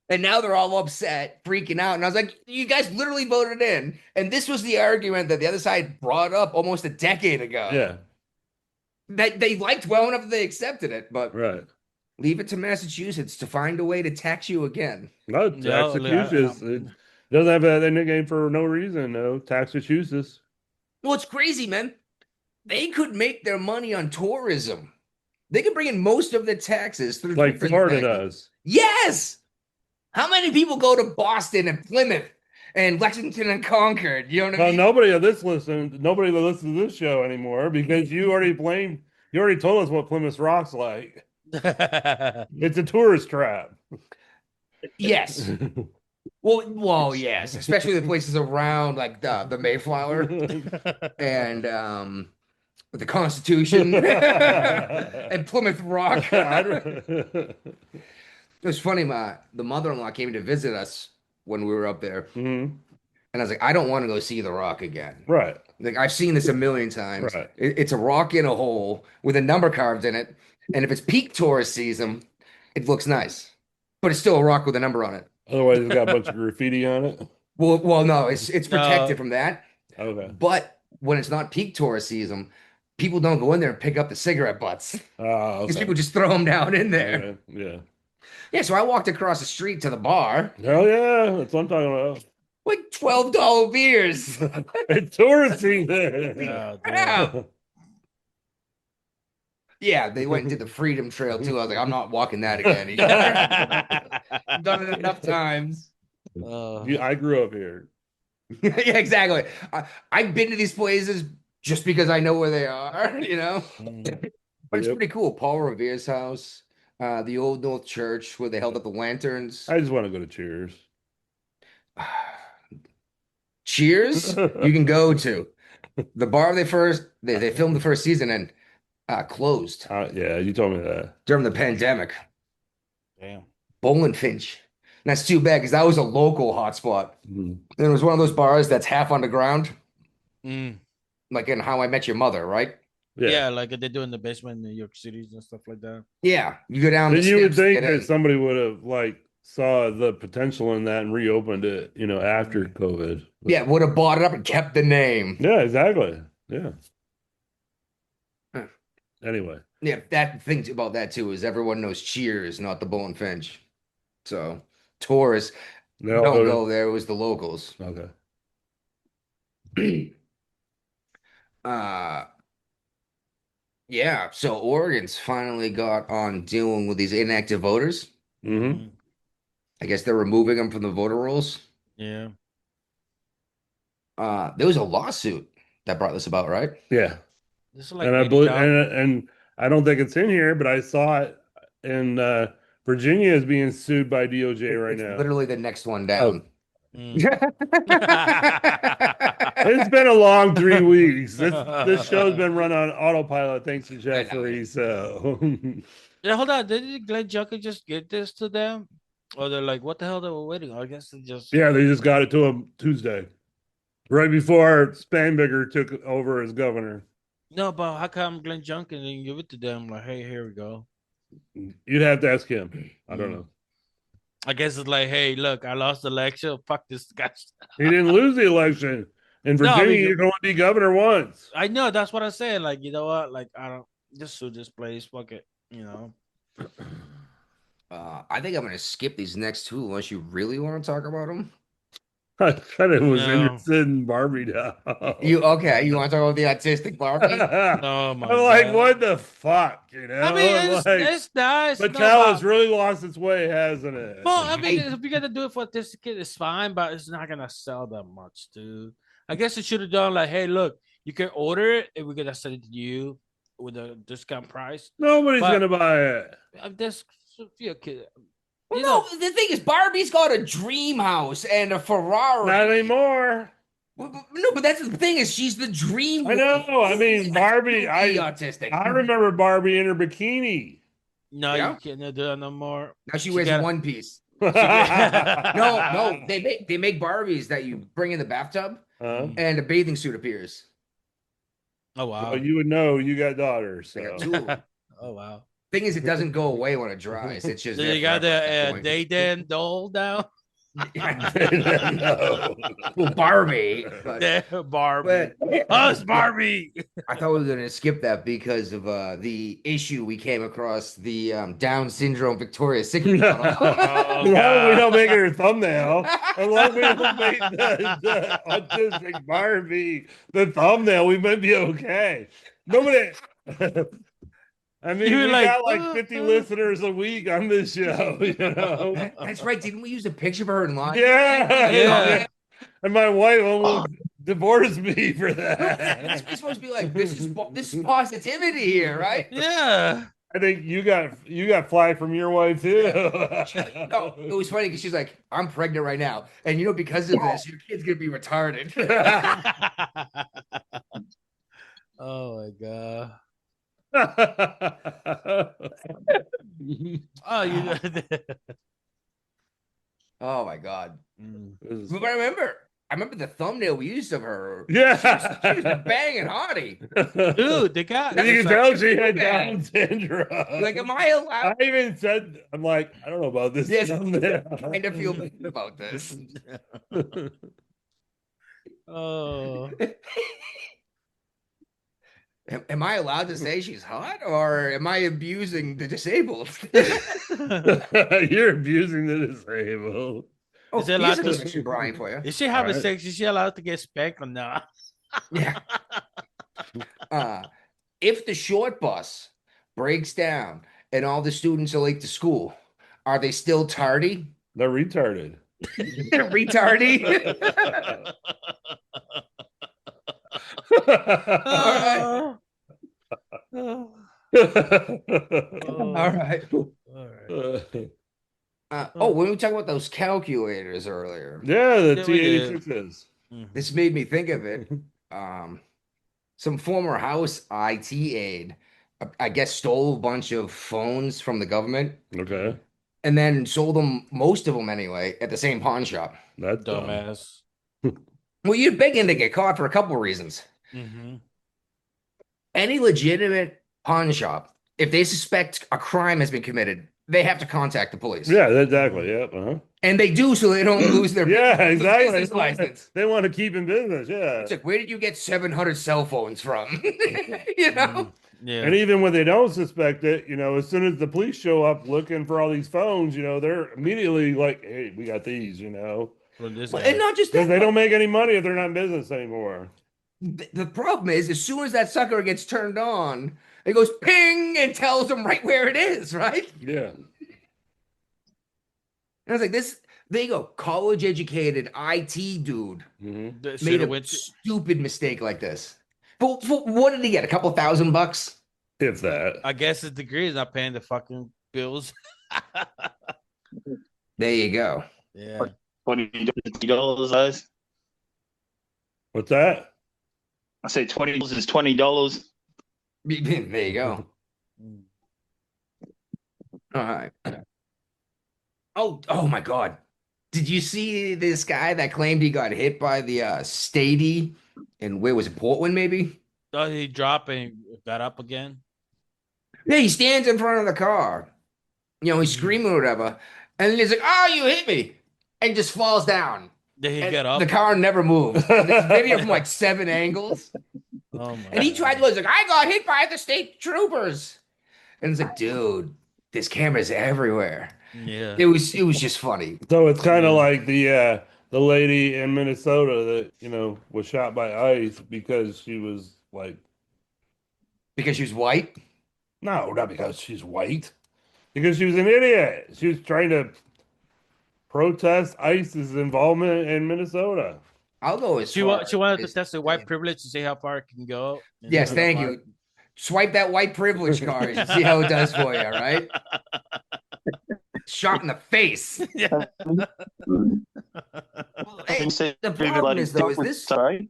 And now they're all upset, freaking out. And I was like, you guys literally voted in. And this was the argument that the other side brought up almost a decade ago. Yeah. That they liked well enough that they accepted it, but Right. leave it to Massachusetts to find a way to tax you again. No, Massachusetts. It doesn't have that nickname for no reason. No, Massachusetts. Well, it's crazy, man. They could make their money on tourism. They could bring in most of the taxes through Like tourism Florida taxes. does. Yes. How many people go to Boston and Plymouth and Lexington and Concord? You know what I mean? Nobody that listens to this show anymore because you already told us what Plymouth Rock's like. It's a tourist trap. Yes. Well, yes, especially the places around like the Mayflower and the Constitution and Plymouth Rock. It was funny. The mother-in-law came to visit us when we were up there, and I was like, I don't want to go see the Rock again. Right. Like I've seen this a million times. Right. It's a rock in a hole with a number carved in it, and if it's peak tourist season, it looks nice, but it's still a rock with a number on it. Otherwise, it's got a bunch of graffiti on it. Well, no, it's protected from that. Okay. But when it's not peak tourist season, people don't go in there and pick up the cigarette butts because people just throw them down in there. Okay. Yeah. Yeah, so I walked across the street to the bar. Hell yeah, that's what I'm talking about. Like $12 beers. It's touristy. Yeah. Yeah, they went and did the Freedom Trail too. I was like, I'm not walking that again. I've done it enough times. I grew up here. Yeah, exactly. I've been to these places just because I know where they are, you know? But it's pretty cool. Paul Revere's house, the Old North Church where they held up the lanterns. I just want to go to Cheers. Cheers, you can go to. The bar they filmed the first season in closed. Yeah, you told me that. During the pandemic. Damn. Bowl and Finch. And that's too bad because that was a local hotspot. And it was one of those bars that's half underground. Like in How I Met Your Mother, right? Yeah, like they do in the basement in New York Cities and stuff like that. Yeah. You go down the You would steps, think get in. that somebody would have like saw the potential in that and reopened it, after COVID. Yeah, would have bought it up and kept the name. Yeah, exactly. Yeah. Anyway. Yeah, that thing about that too is everyone knows Cheers, not the Bowl and Finch. So tourists don't go there. It was the locals. Okay. Yeah. So Oregon's finally got on dealing with these inactive voters. I guess they're removing them from the voter rolls. Yeah. There was a lawsuit that brought this about, right? Yeah. This is like And I believe, and I don't think it's in here, but I saw it in Virginia is being sued by DOJ right now. Literally the next one down. It's been a long 3 weeks. This show's been run on autopilot thanks to Jeffrey. So yeah, hold on. Did Glenn Juncker just get this to them? Or they're like, what the hell they were waiting on? I guess they just they just got it to him Tuesday. Right before Spanberger took over as governor. No, but how come Glenn Juncker didn't give it to them? Like, hey, here we go. You'd have to ask him. I don't know. I guess it's like, hey, look, I lost the election. Fuck this guy. He didn't lose the election. In Virginia, you can only be governor once. I know. That's what I said. Like, you know what? Like, I don't just sue this place. Fuck it. I think I'm going to skip these next two unless you really want to talk about them. I kind of was interested in Barbie now. You want to talk about the autistic Barbie? Oh my I'm like, God. what the fuck? I mean, it's nice. But no, Talla's really lost its way, hasn't it? Well, I mean, if you're gonna do it for autistic kid, it's fine, but it's not gonna sell that much, dude. I guess it should have done like, hey, look, you can order it, and we're gonna send it to you with a discount price. Nobody's gonna buy it. This Sophia kid. Well, no, the thing is, Barbie's got a dream house and a Ferrari. Not anymore. No, but that's the thing is, she's the dream. I know. I mean, Barbie. autistic. I remember Barbie in her bikini. No, Yeah? you can't do that no more. Now she She wears got- one piece. She got- No, they make Barbies that you bring in the bathtub and a bathing suit appears. Oh wow. Well, you would know you got daughters. They got So. two of them. Oh wow. Thing is, it doesn't go away when it dries. It's just So there you got forever at that the point. they then doll now. No. Well, Barbie. But, Barbie. but Us Barbie. I thought we were going to skip that because of the issue we came across, the Down syndrome Victoria's Secret model. As long as we don't make it her thumbnail, as long as we don't make the autistic Barbie the thumbnail, we might be okay. Nobody. I mean, You we were like, got like 50 listeners a week on this show, you know. That's right. Didn't we use a picture of her in line? Yeah. And my wife almost divorced me for that. It's supposed to be like this is positivity here, right? Yeah. I think you got fly from your wife too. No, it was funny because she's like, I'm pregnant right now. And you know, because of this, your kid's gonna be retarded. Oh my god. Oh, Oh my god. Mm. But I remember the thumbnail we used of her. Yeah. She was a banging hottie. dude, they got. And you can tell she had bad. Down syndrome. Like, am I allowed? I even said, I'm like, I don't know about this. Yes, thumbnail. I kind of feel bad about this. Oh. Am I allowed to say she's hot, or am I abusing the disabled? You're abusing the disabled. Oh, Is it here's allowed a to- question, Brian, for you. Is she having Alright. sex? Is she allowed to get spanked or not? Yeah. If the short bus breaks down and all the students are late to school, are they still tardy? They're retarded. Retardy? Oh. All right. When we talked about those calculators earlier, Yeah, the Yeah, we did. T86s. this made me think of it. Some former House IT aide, I guess, stole a bunch of phones from the government Okay. and then sold them, most of them anyway, at the same pawn shop. That's dumb. Dumbass. Well, you're begging to get caught for a couple of reasons. Mm-hmm. Any legitimate pawn shop, if they suspect a crime has been committed, they have to contact the police. Yeah, exactly. Yep. Uh-huh. And they do, so they don't lose their Yeah, exactly. business license. They want to keep in business. Yeah. It's like, where did you get 700 cell phones from? You know? Yeah. And even when they don't suspect it, you know, as soon as the police show up looking for all these phones, you know, they're immediately like, hey, we got these, you know, From this Well, guy. and not just because that. they don't make any money if they're not in business anymore. The problem is, as soon as that sucker gets turned on, it goes ping and tells them right where it is, right? Yeah. And I was like, this, there you go, college educated IT dude Mm-hmm. That made shoulda a went to- stupid mistake like this. For what did he get? A couple $1,000? If that. I guess his degree is not paying the fucking bills. There you go. Yeah. $20, guys. What's that? I say $20 is $20. There you go. All right. Oh my God. Did you see this guy that claimed he got hit by the Stady in, where was it, Portland maybe? Oh, he dropped and got up again. Yeah, he stands in front of the car. You know, he's screaming or whatever. And then he's like, oh, you hit me. And just falls down. Did he And get up? The car never moved. This video from like 7 angles. Oh my And he God. tried to go, he's like, I got hit by the state troopers. And it's like, dude, there's cameras everywhere. Yeah. It was just funny. So it's kind of Yeah. like the lady in Minnesota that, you know, was shot by ICE because she was like, Because she was white. no, not because she's white, because she was an idiot. She was trying to protest ICE's involvement in Minnesota. I'll go as She far wanted to as test the white saying- privilege to see how far it can go. And Yes, how thank far- you. Swipe that white privilege card and see how it does for you, right? Shot in the face. Yeah. Hey, the problem is, though, is this Sorry.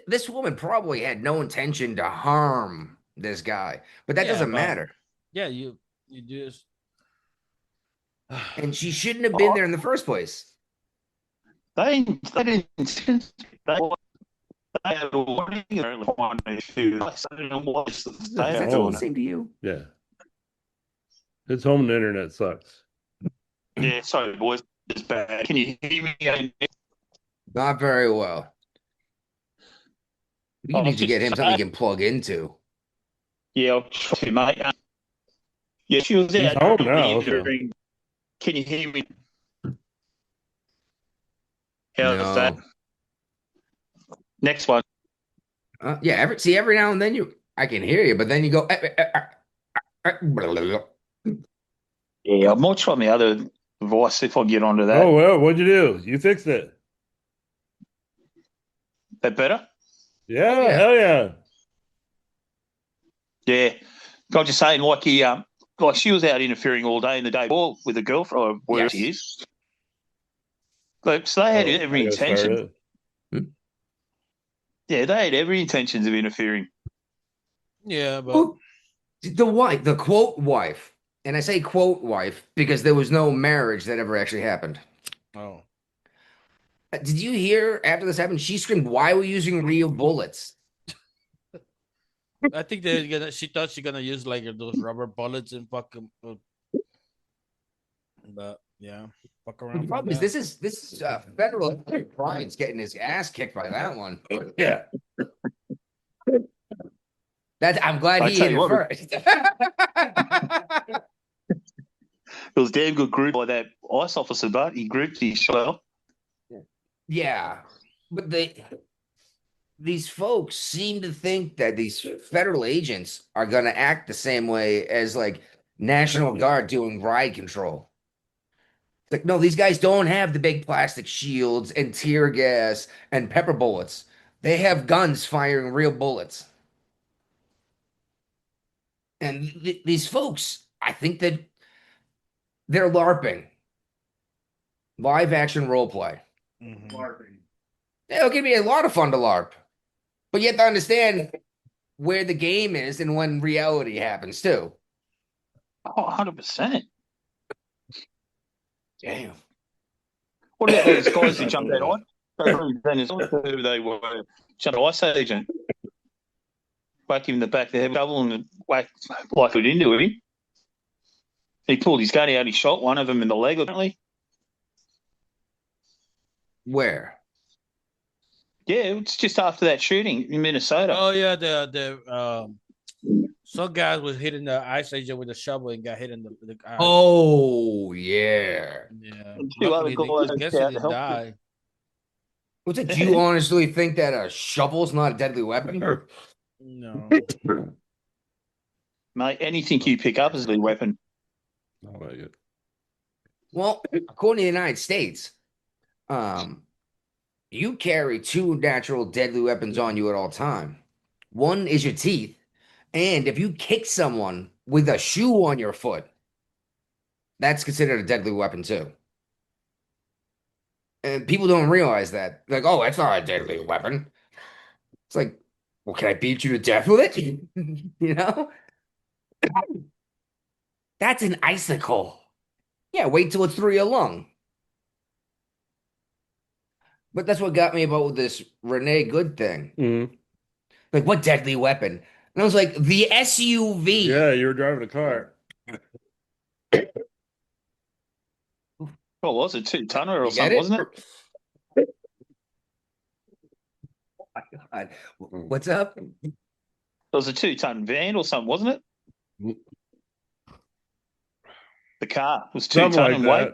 this woman probably had no intention to harm this guy, but that Yeah, doesn't but- matter. Yeah, you You just. And she shouldn't have been there in the first place. They didn't. They had a warning. Apparently, one issue. I don't know why they That's are all doing the it. same to you. Yeah. His home internet sucks. Yeah, sorry, boys. It's bad. Can you hear me? Not very well. You need to get him something he can plug into. Yeah, I'll try to, mate. Yeah, she was He's out home now, so. interviewing. Can you hear me? How's No. that? Next one. Yeah, every now and then I can hear you, but then you go. Yeah, I might try my other device if I get onto that. Oh, well, what'd you do? You fixed it. That better? Yeah, Oh, yeah. hell yeah. Yeah. I'm just saying, like she was out interfering all day and the day before with a girlfriend or wherever Yes. she is. Like, so they had every I gotta start intention. it. Yeah, they had every intentions of interfering. Yeah, but Well, the quote wife, and I say quote wife because there was no marriage that ever actually happened. oh, Did you hear after this happened? She screamed, "Why are we using real bullets?" I think they're gonna. She thought she's gonna use like those rubber bullets and fuck 'em, but yeah, fuck around. The with problem is that. this is federal. Brian's getting his ass kicked by that one. Yeah. I'm glad I he tell hit you it what, first. It was damn good group by that ICE officer, but he grouped his shot. Yeah, but these folks seem to think that these federal agents are going to act the same way as like National Guard doing riot control. Like, no, these guys don't have the big plastic shields and tear gas and pepper bullets. They have guns firing real bullets. And these folks, I think that they're LARPing. Live action role play. Mhm. It'll give me a lot of fun to LARP. But you have to understand where the game is and when reality happens too. Oh, 100%. Damn. What about those guys who jumped that on? Who they were? Jumped ICE agent. Whack him in the back of the head, double and whack it into him. He pulled his gun out, he shot one of them in the leg, apparently. Where? Yeah, it's just after that shooting in Minnesota. Oh yeah, some guys was hitting the ice agent with a shovel and got hit in the eye. Oh, yeah. Yeah. And two other guys I guess out he to didn't help die. What's it? Do you honestly think that a shovel's not a deadly weapon? No. Mate, anything you pick up is a weapon. Oh, my God. Well, according to the United States, you carry two natural deadly weapons on you at all time. One is your teeth, and if you kick someone with a shoe on your foot, that's considered a deadly weapon too. And people don't realize that. Like, oh, that's not a deadly weapon. It's like, well, can I beat you to death with it? You know? That's an icicle. Yeah, wait till it's through your lung. But that's what got me about this Renee Good thing. Mhm. Like, what deadly weapon? And I was like, the SUV. Yeah, you were driving a car. What was it? 2-tonner or You get something, it? wasn't it? Oh my God. What's up? It was a 2-ton van or something, wasn't it? The car was 2 Something ton like in weight.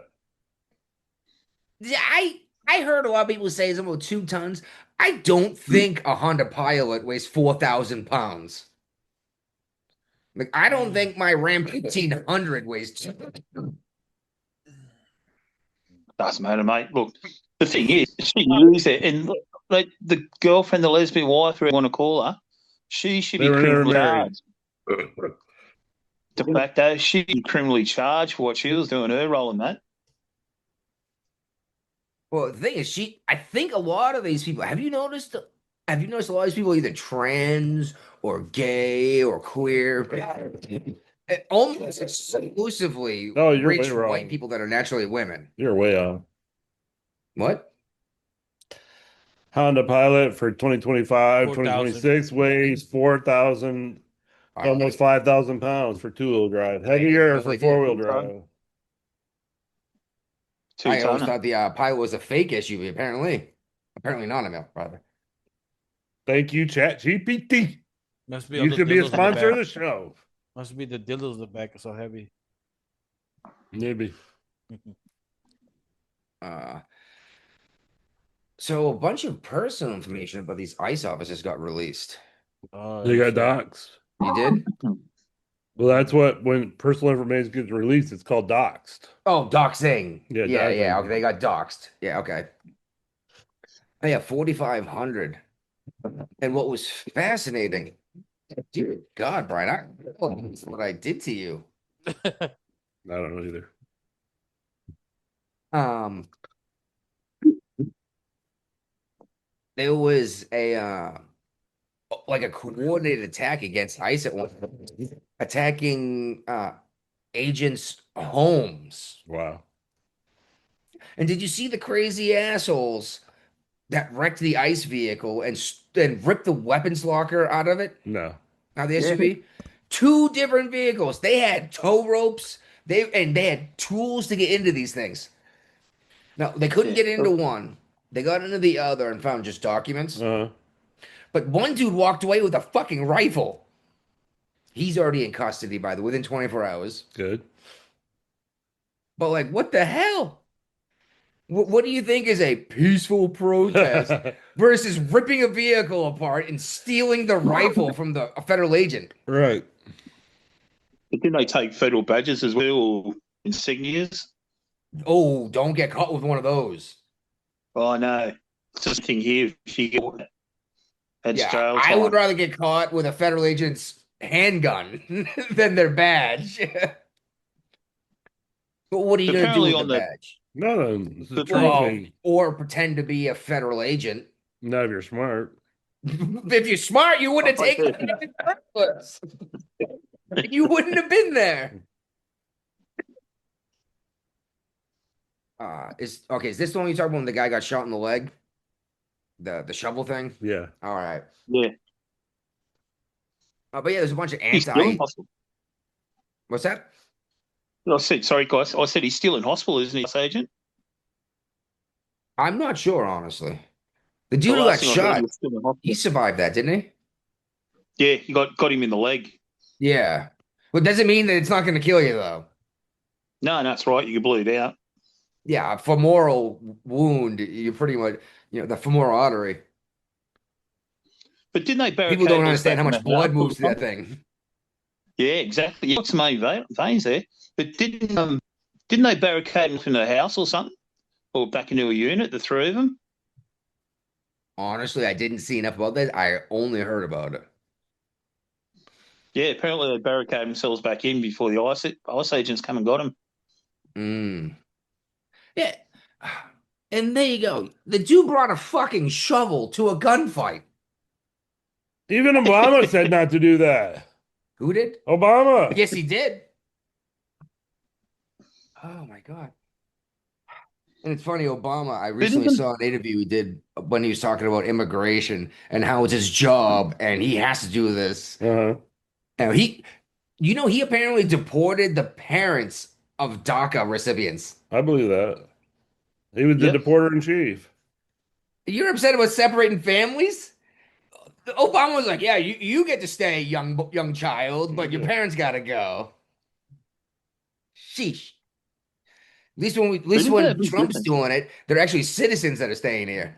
that. Yeah, I heard a lot of people say something about 2 tons. I don't think a Honda Pilot weighs 4,000 pounds. Like, I don't think my Ram 1500 weighs 2. Doesn't matter, mate. Look, the thing is, she used it, and like the girlfriend, the lesbian wife, whoever you want to call her, she should be They were never criminally married. charged. De facto, she'd be criminally charged for what she was doing, her role in that. Well, the thing is, I think a lot of these people, have you noticed a lot of these people are either trans or gay or queer? Almost exclusively Oh, you're way rich wrong. white people that are naturally women. You're way off. What? Honda Pilot for 2025, 4,000. 2026 weighs 4,000, almost 5,000 pounds for two-wheel drive. Heavier for really did. four-wheel drive. I always thought the Pilot was a fake SUV. Apparently not, rather. Thank you, Chat GPT. Must be You all the should be a dildos in the sponsor of back. the show. Must be the dildos in the back are so heavy. Maybe. So a bunch of personal information about these ICE officers got released. They got doxxed. You did? Well, that's what when personal information gets released, it's called doxed. Oh, doxing. Yeah, Yeah. doxing. Okay, they got doxed. Yeah, okay. Oh, yeah, 4,500. And what was fascinating, dear God, Brian, I don't know what I did to you. I don't know either. There was a like a coordinated attack against ICE at one point, attacking agents' homes. Wow. And did you see the crazy assholes that wrecked the ICE vehicle and ripped the weapons locker out of it? No. Out of the SUV? Two different vehicles. They had tow ropes. They had tools to get into these things. Now they couldn't get into one. They got into the other and found just documents. But one dude walked away with a fucking rifle. He's already in custody, by the way, within 24 hours. Good. But like, what the hell? What do you think is a peaceful protest versus ripping a vehicle apart and stealing the rifle from a federal agent? Right. But didn't they take federal badges as well, or insignias? Oh, don't get caught with one of those. Oh, no. It's just a thing here. If you get that's jail I time. would rather get caught with a federal agent's handgun than their badge. But what are you going to do with the badge? No, this is training. Or pretend to be a federal agent. Not if you're smart. If you're smart, you wouldn't have taken it. You wouldn't have been there. Is this the one you talking about when the guy got shot in the leg? The shovel thing? Yeah. All right. Yeah. But yeah, there's a bunch of He's still in hospital. What's that? I said, sorry, guys. I said he's still in hospital, isn't he, agent? I'm not sure, honestly. The dude who got shot, he survived that, didn't he? Yeah, he got him in the leg. Yeah. But doesn't mean that it's not going to kill you, though. No, that's right. You can bleed out. Yeah, a femoral wound, you pretty much, the femoral artery. But didn't they barricade? People don't understand how much blood moves through that thing. Yeah, exactly. Yeah, some main veins there. But didn't they barricade him in a house or something, or back into a unit, the three of them? Honestly, I didn't see enough about that. I only heard about it. Yeah, apparently they barricaded themselves back in before the ICE agents come and got them. Yeah. And there you go. The dude brought a fucking shovel to a gunfight. Even Obama said not to do that. Who did? Obama. Yes, he did. Oh, my God. And it's funny, Obama, I recently saw an interview he did when he was talking about immigration and how it's his job and he has to do this. Now, he apparently deported the parents of DACA recipients. I believe that. He was the deporter in chief. You're upset about separating families? Obama was like, yeah, you get to stay, young child, but your parents got to go. Sheesh. At least when Trump's doing it, they're actually citizens that are staying here.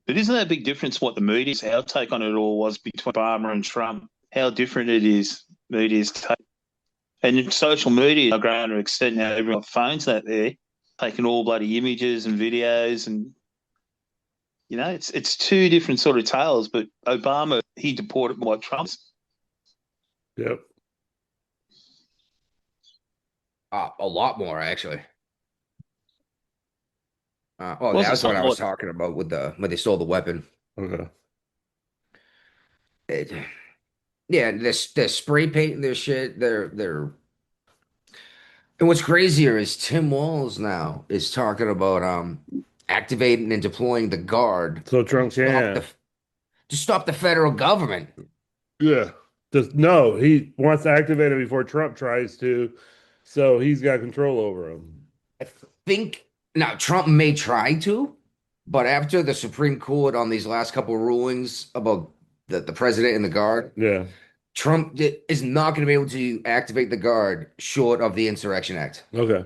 But isn't that a big difference what the media's, our take on it all was between Obama and Trump? How different it is, media's take. And in social media, I've grown to an extent now everyone phones that there, taking all bloody images and videos and, it's two different sort of tales, but Obama, he deported more like Trump's. Yep. A lot more, actually. That's what I was talking about with when they stole the weapon. Okay. Yeah, they're spray painting their shit. They're and what's crazier is Tim Walz now is talking about activating and deploying the guard So Trump to can't. stop the federal government. Yeah. Just no, he wants to activate it before Trump tries to, so he's got control over him. I think now Trump may try to, but after the Supreme Court on these last couple of rulings about the president and the guard, Yeah. Trump is not going to be able to activate the guard short of the Insurrection Act. Okay.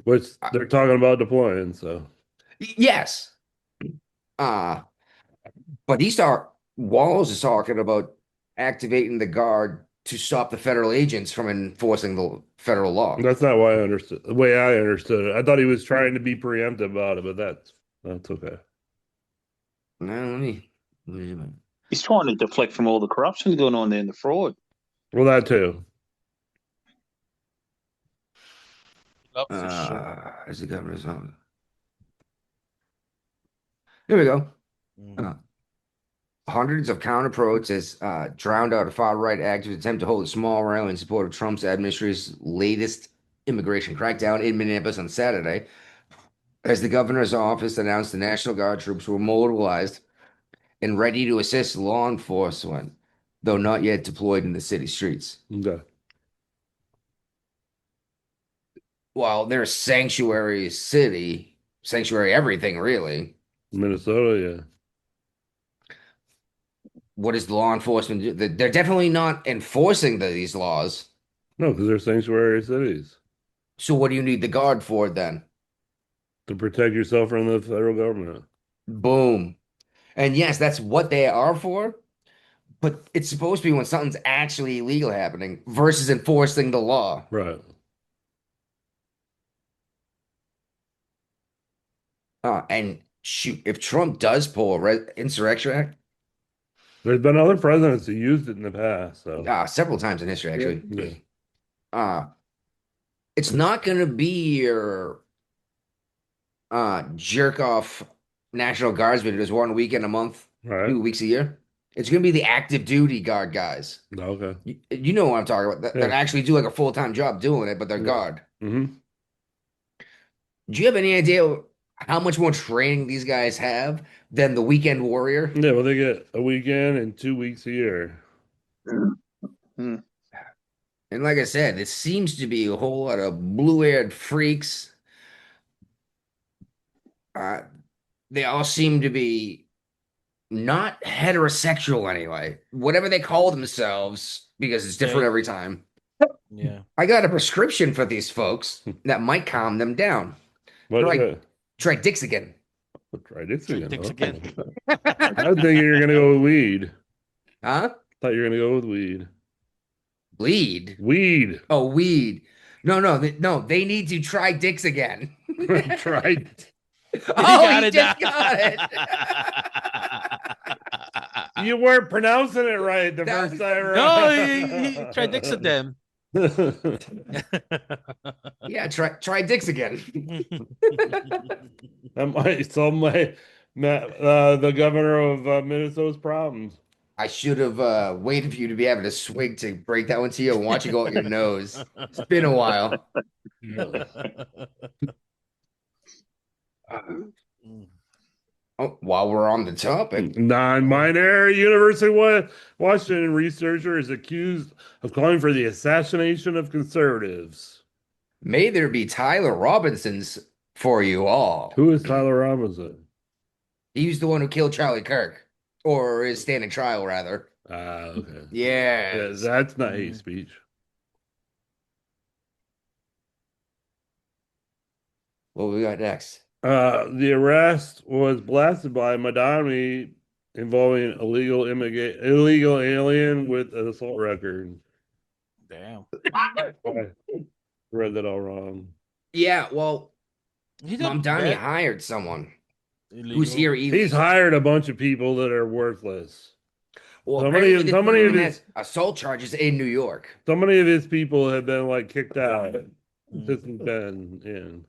Which they're talking about deploying, so Yes. But Walls is talking about activating the guard to stop the federal agents from enforcing the federal law. that's not why I understood the way I understood it. I thought he was trying to be preemptive about it, but that's okay. Now let me He's trying to deflect from all the corruption going on there and the fraud. Well, that too. as the governor's office. Here we go. Hundreds of counter protests drowned out a far-right activist attempt to hold a small rally in support of Trump's administration's latest immigration crackdown in Minneapolis on Saturday, as the governor's office announced the National Guard troops were mobilized and ready to assist law enforcement, though not yet deployed in the city streets. Okay. While they're a sanctuary city, sanctuary everything, really. Minnesota, yeah. What does the law enforcement do? They're definitely not enforcing these laws. No, because they're sanctuary cities. So what do you need the guard for then? To protect yourself from the federal government. Boom. And yes, that's what they are for. But it's supposed to be when something's actually illegal happening versus enforcing the law. Right. And shoot, if Trump does pull a Insurrection Act, There's been other presidents who used it in the past. So several times in history, actually. Yeah. It's not going to be your jerk off National Guardsmen who does one weekend a month, Right. 2 weeks a year. It's going to be the active duty guard guys. Okay. You know what I'm talking about. That actually do like a full-time job doing it, but they're guard. Mm-hmm. Do you have any idea how much more training these guys have than the weekend warrior? Yeah, well, they get a weekend and 2 weeks a year. And like I said, it seems to be a whole lot of blue-haired freaks. They all seem to be not heterosexual anyway. Whatever they call themselves, because it's different every time. Yeah. I got a prescription for these folks that might calm them down. Try dicks again. Try dicks again. Dicks again. I was thinking you were gonna go with weed. Huh? Thought you were gonna go with weed. Bleed? Weed. Oh, weed. No, they need to try dicks again. Try. Oh, he just got it. You weren't pronouncing it right the first time around. No, he tried dicks at them. Yeah, try dicks again. That might solve the governor of Minnesota's problems. I should have waited for you to be having a swig to break that one to you and watch it go out your nose. It's been a while. While we're on the topic, non-binary University of Washington researcher is accused of calling for the assassination of conservatives. May there be Tyler Robinsons for you all. Who is Tyler Robinson? He's the one who killed Charlie Kirk, or is standing trial rather. Okay. Yeah, that's not hate speech. What we got next? The arrest was blasted by Madami involving illegal alien with an assault record. Damn. I read that all wrong. Yeah, well, Mamdani hired someone who's here. He's hired a bunch of people that are worthless. Well, so many of his assault charges in New York. So many of his people have been like kicked out. This has been in.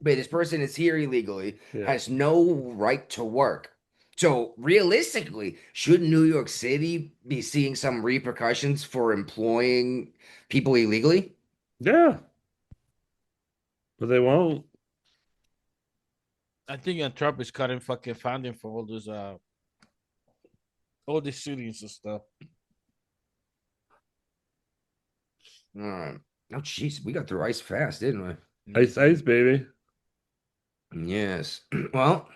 But this person is here illegally, has no right to work. So realistically, should New York City be seeing some repercussions for employing people illegally? Yeah. But they won't. I think Trump is cutting fucking funding for all these shootings and stuff. All right. Oh, jeez, we got through ice fast, didn't we? Ice, ice, baby. Yes. Well,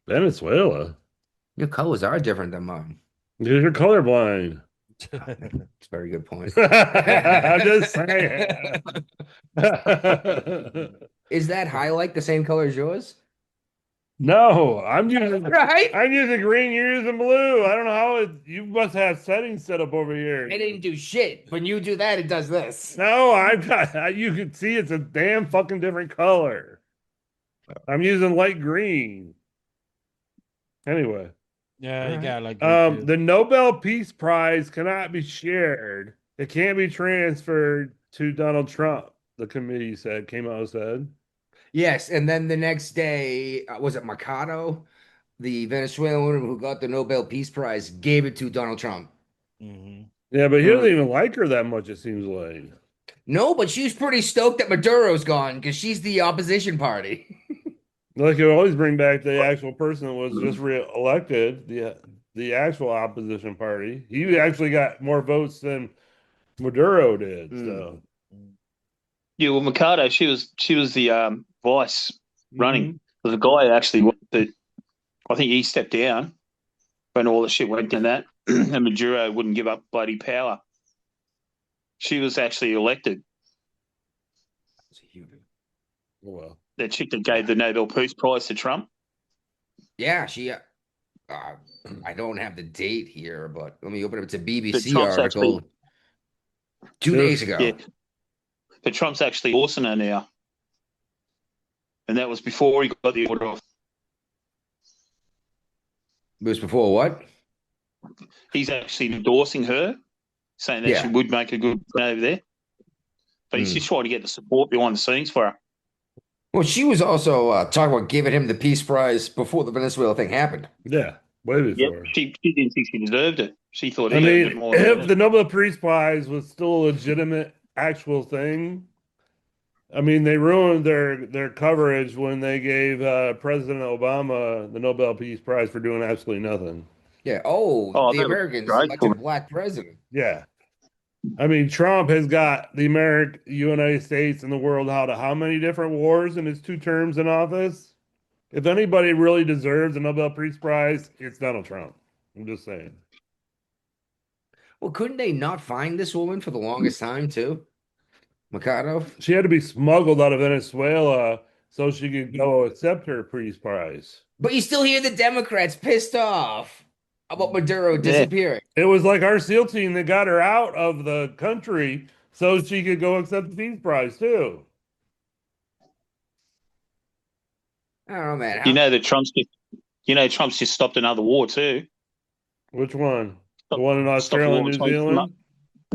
Venezuela. your colors are different than mine. You're colorblind. It's a very good point. I'm just saying. Is that highlight the same color as yours? No, I'm using Right? I'm using green. You're using blue. I don't know how it. You must have settings set up over here. It didn't do shit. When you do that, it does this. No, I've got. You can see it's a damn fucking different color. I'm using light green. Anyway, Yeah, you got like the Nobel Peace Prize cannot be shared. It can't be transferred to Donald Trump. The committee came out and said. Yes, and then the next day, was it Mercado, the Venezuelan woman who got the Nobel Peace Prize, gave it to Donald Trump. Mm-hmm. Yeah, but he doesn't even like her that much, it seems like. No, but she's pretty stoked that Maduro's gone because she's the opposition party. Like you always bring back the actual person that was just re-elected, the actual opposition party. He actually got more votes than Maduro did. So Yeah, well, Mercado, she was the vice running. The guy actually, I think he stepped down when all the shit went down that, and Maduro wouldn't give up bloody power. She was actually elected. Well, that chick that gave the Nobel Peace Prize to Trump. Yeah, she. I don't have the date here, but let me open up. It's a BBC Trump's article. actually- 2 days ago. Yeah. But Trump's actually endorsing her now. And that was before he got the order off. It was before what? He's actually endorsing her, saying that Yeah. she would make a good friend over there. But he's just trying to get the support behind the scenes for her. Well, she was also talking about giving him the Peace Prize before the Venezuela thing happened. Yeah, way before. Yep. She didn't think she deserved it. She thought he I earned it mean, more. if the Nobel Peace Prize was still a legitimate, actual thing, I mean, they ruined their coverage when they gave President Obama the Nobel Peace Prize for doing absolutely nothing. Yeah. Oh, the that was Americans great. elected a black president. Yeah. I mean, Trump has got the United States and the world out of how many different wars in his 2 terms in office? If anybody really deserves a Nobel Peace Prize, it's Donald Trump. I'm just saying. Well, couldn't they not find this woman for the longest time too? Mercado? She had to be smuggled out of Venezuela so she could go accept her Peace Prize. But you still hear the Democrats pissed off about Maduro disappearing. It was like our SEAL team that got her out of the country so she could go accept the Peace Prize too. I don't know, man. You know that Trump's just stopped another war too. Which one? The one in Australia and New Zealand?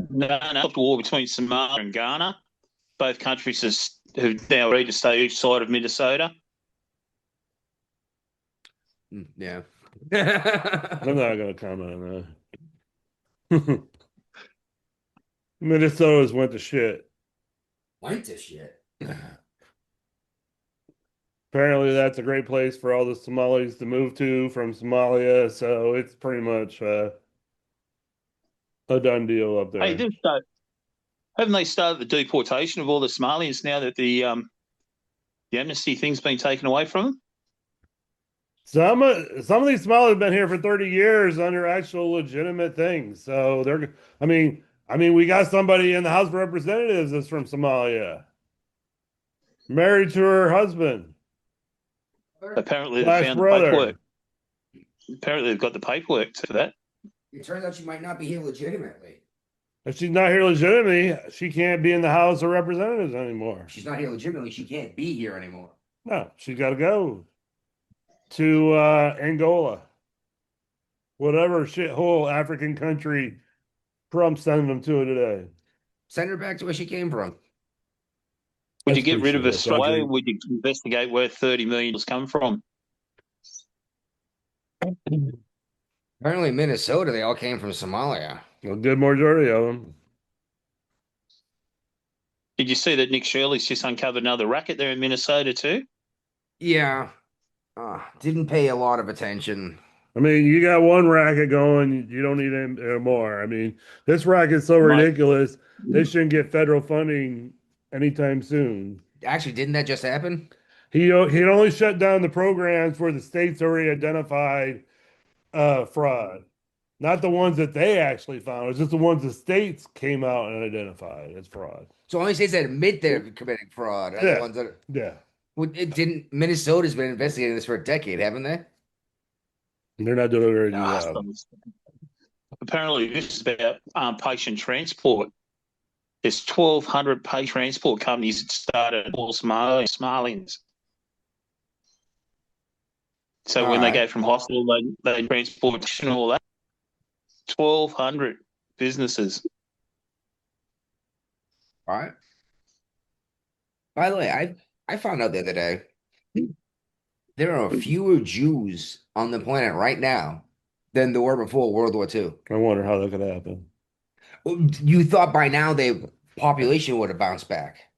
No, stopped the war between Somalia and Ghana. Both countries have now agreed to stay each side of Minnesota. Yeah. I'm not going to comment on that. Minnesota's went to shit. Went to shit. Apparently, that's a great place for all the Somalis to move to from Somalia. So it's pretty much a done deal up there. Hey, haven't they started the deportation of all the Somalians now that the amnesty thing's been taken away from them? Some of these Somalis have been here for 30 years under actual legitimate things. So I mean, we got somebody in the House of Representatives that's from Somalia, married to her husband. Apparently, they found the paperwork. Apparently, they've got the paperwork for that. It turns out she might not be here legitimately. If she's not here legitimately, she can't be in the House of Representatives anymore. She's not here legitimately. She can't be here anymore. No, she's got to go to Angola, whatever shithole African country Trump sending them to today. Send her back to where she came from. Would you get rid of Australia? Would you investigate where $30 million has come from? Apparently, Minnesota, they all came from Somalia. A good majority of them. Did you see that Nick Shirley's just uncovered another racket there in Minnesota too? Yeah. Didn't pay a lot of attention. I mean, you got one racket going, you don't need any more. I mean, this racket's so Mate. ridiculous, they shouldn't get federal funding anytime soon. Actually, didn't that just happen? He only shut down the programs where the states already identified fraud, not the ones that they actually found. It's just the ones the states came out and identified as fraud. So only states that admit they're committing fraud are the ones that. Yeah. Well, it didn't. Minnesota's been investigating this for a decade, haven't they? They're not doing a very good Nah, job. apparently, this is about patient transport. There's 1,200 patient transport companies that started all Somalians. So when they go from hospital, they transport and all that. 1,200 businesses. All right. By the way, I found out the other day there are fewer Jews on the planet right now than there were before World War II. I wonder how that could happen. You thought by now the population would have bounced back.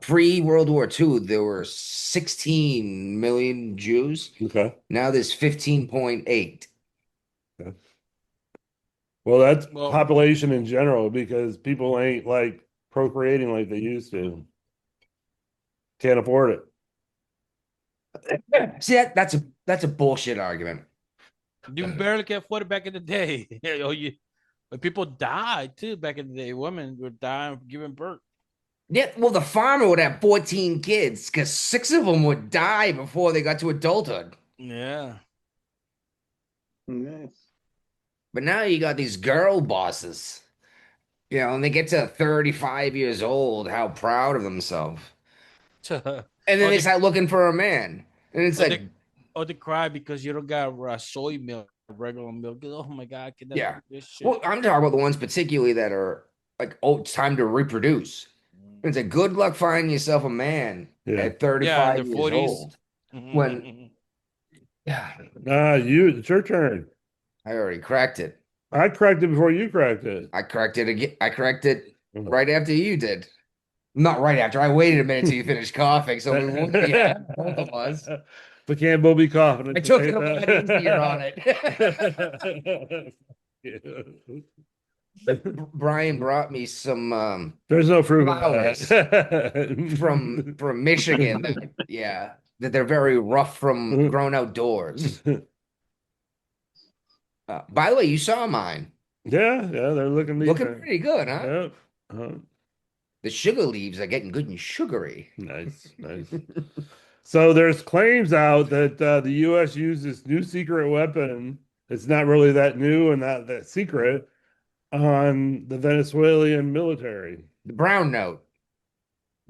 Pre-World War II, there were 16 million Jews. Okay. Now there's 15.8. Okay. Well, that's population in general because people ain't like procreating like they used to. Can't afford it. See, that's a bullshit argument. You barely can afford it back in the day. But people died too back in the day. Women were dying giving birth. Yeah, well, the farmer would have 14 kids because 6 of them would die before they got to adulthood. Yeah. But now you got these girl bosses, and they get to 35 years old, how proud of themselves. And then they start looking for a man. And it's like... They cry because you don't got soy milk, regular milk. Oh, my God. Yeah. Well, I'm talking about the ones particularly that are like, oh, it's time to reproduce. It's a good luck finding yourself a man at 35 years 40s. Old. When, it's your turn. I already cracked it. I cracked it before you cracked it. I cracked it again. I cracked it right after you did. Not right after. I waited a minute till you finished coughing. So both of us. But can't both be coughing. I took it a lot easier on it. Brian brought me some there's no fruit flowers from Michigan that they're very rough from grown outdoors. By the way, you saw mine. Yeah, they're looking pretty good, huh? Yep. The sugar leaves are getting good and sugary. Nice. So there's claims out that the U.S. used this new secret weapon. It's not really that new and not that secret. On the Venezuelan military. The brown note.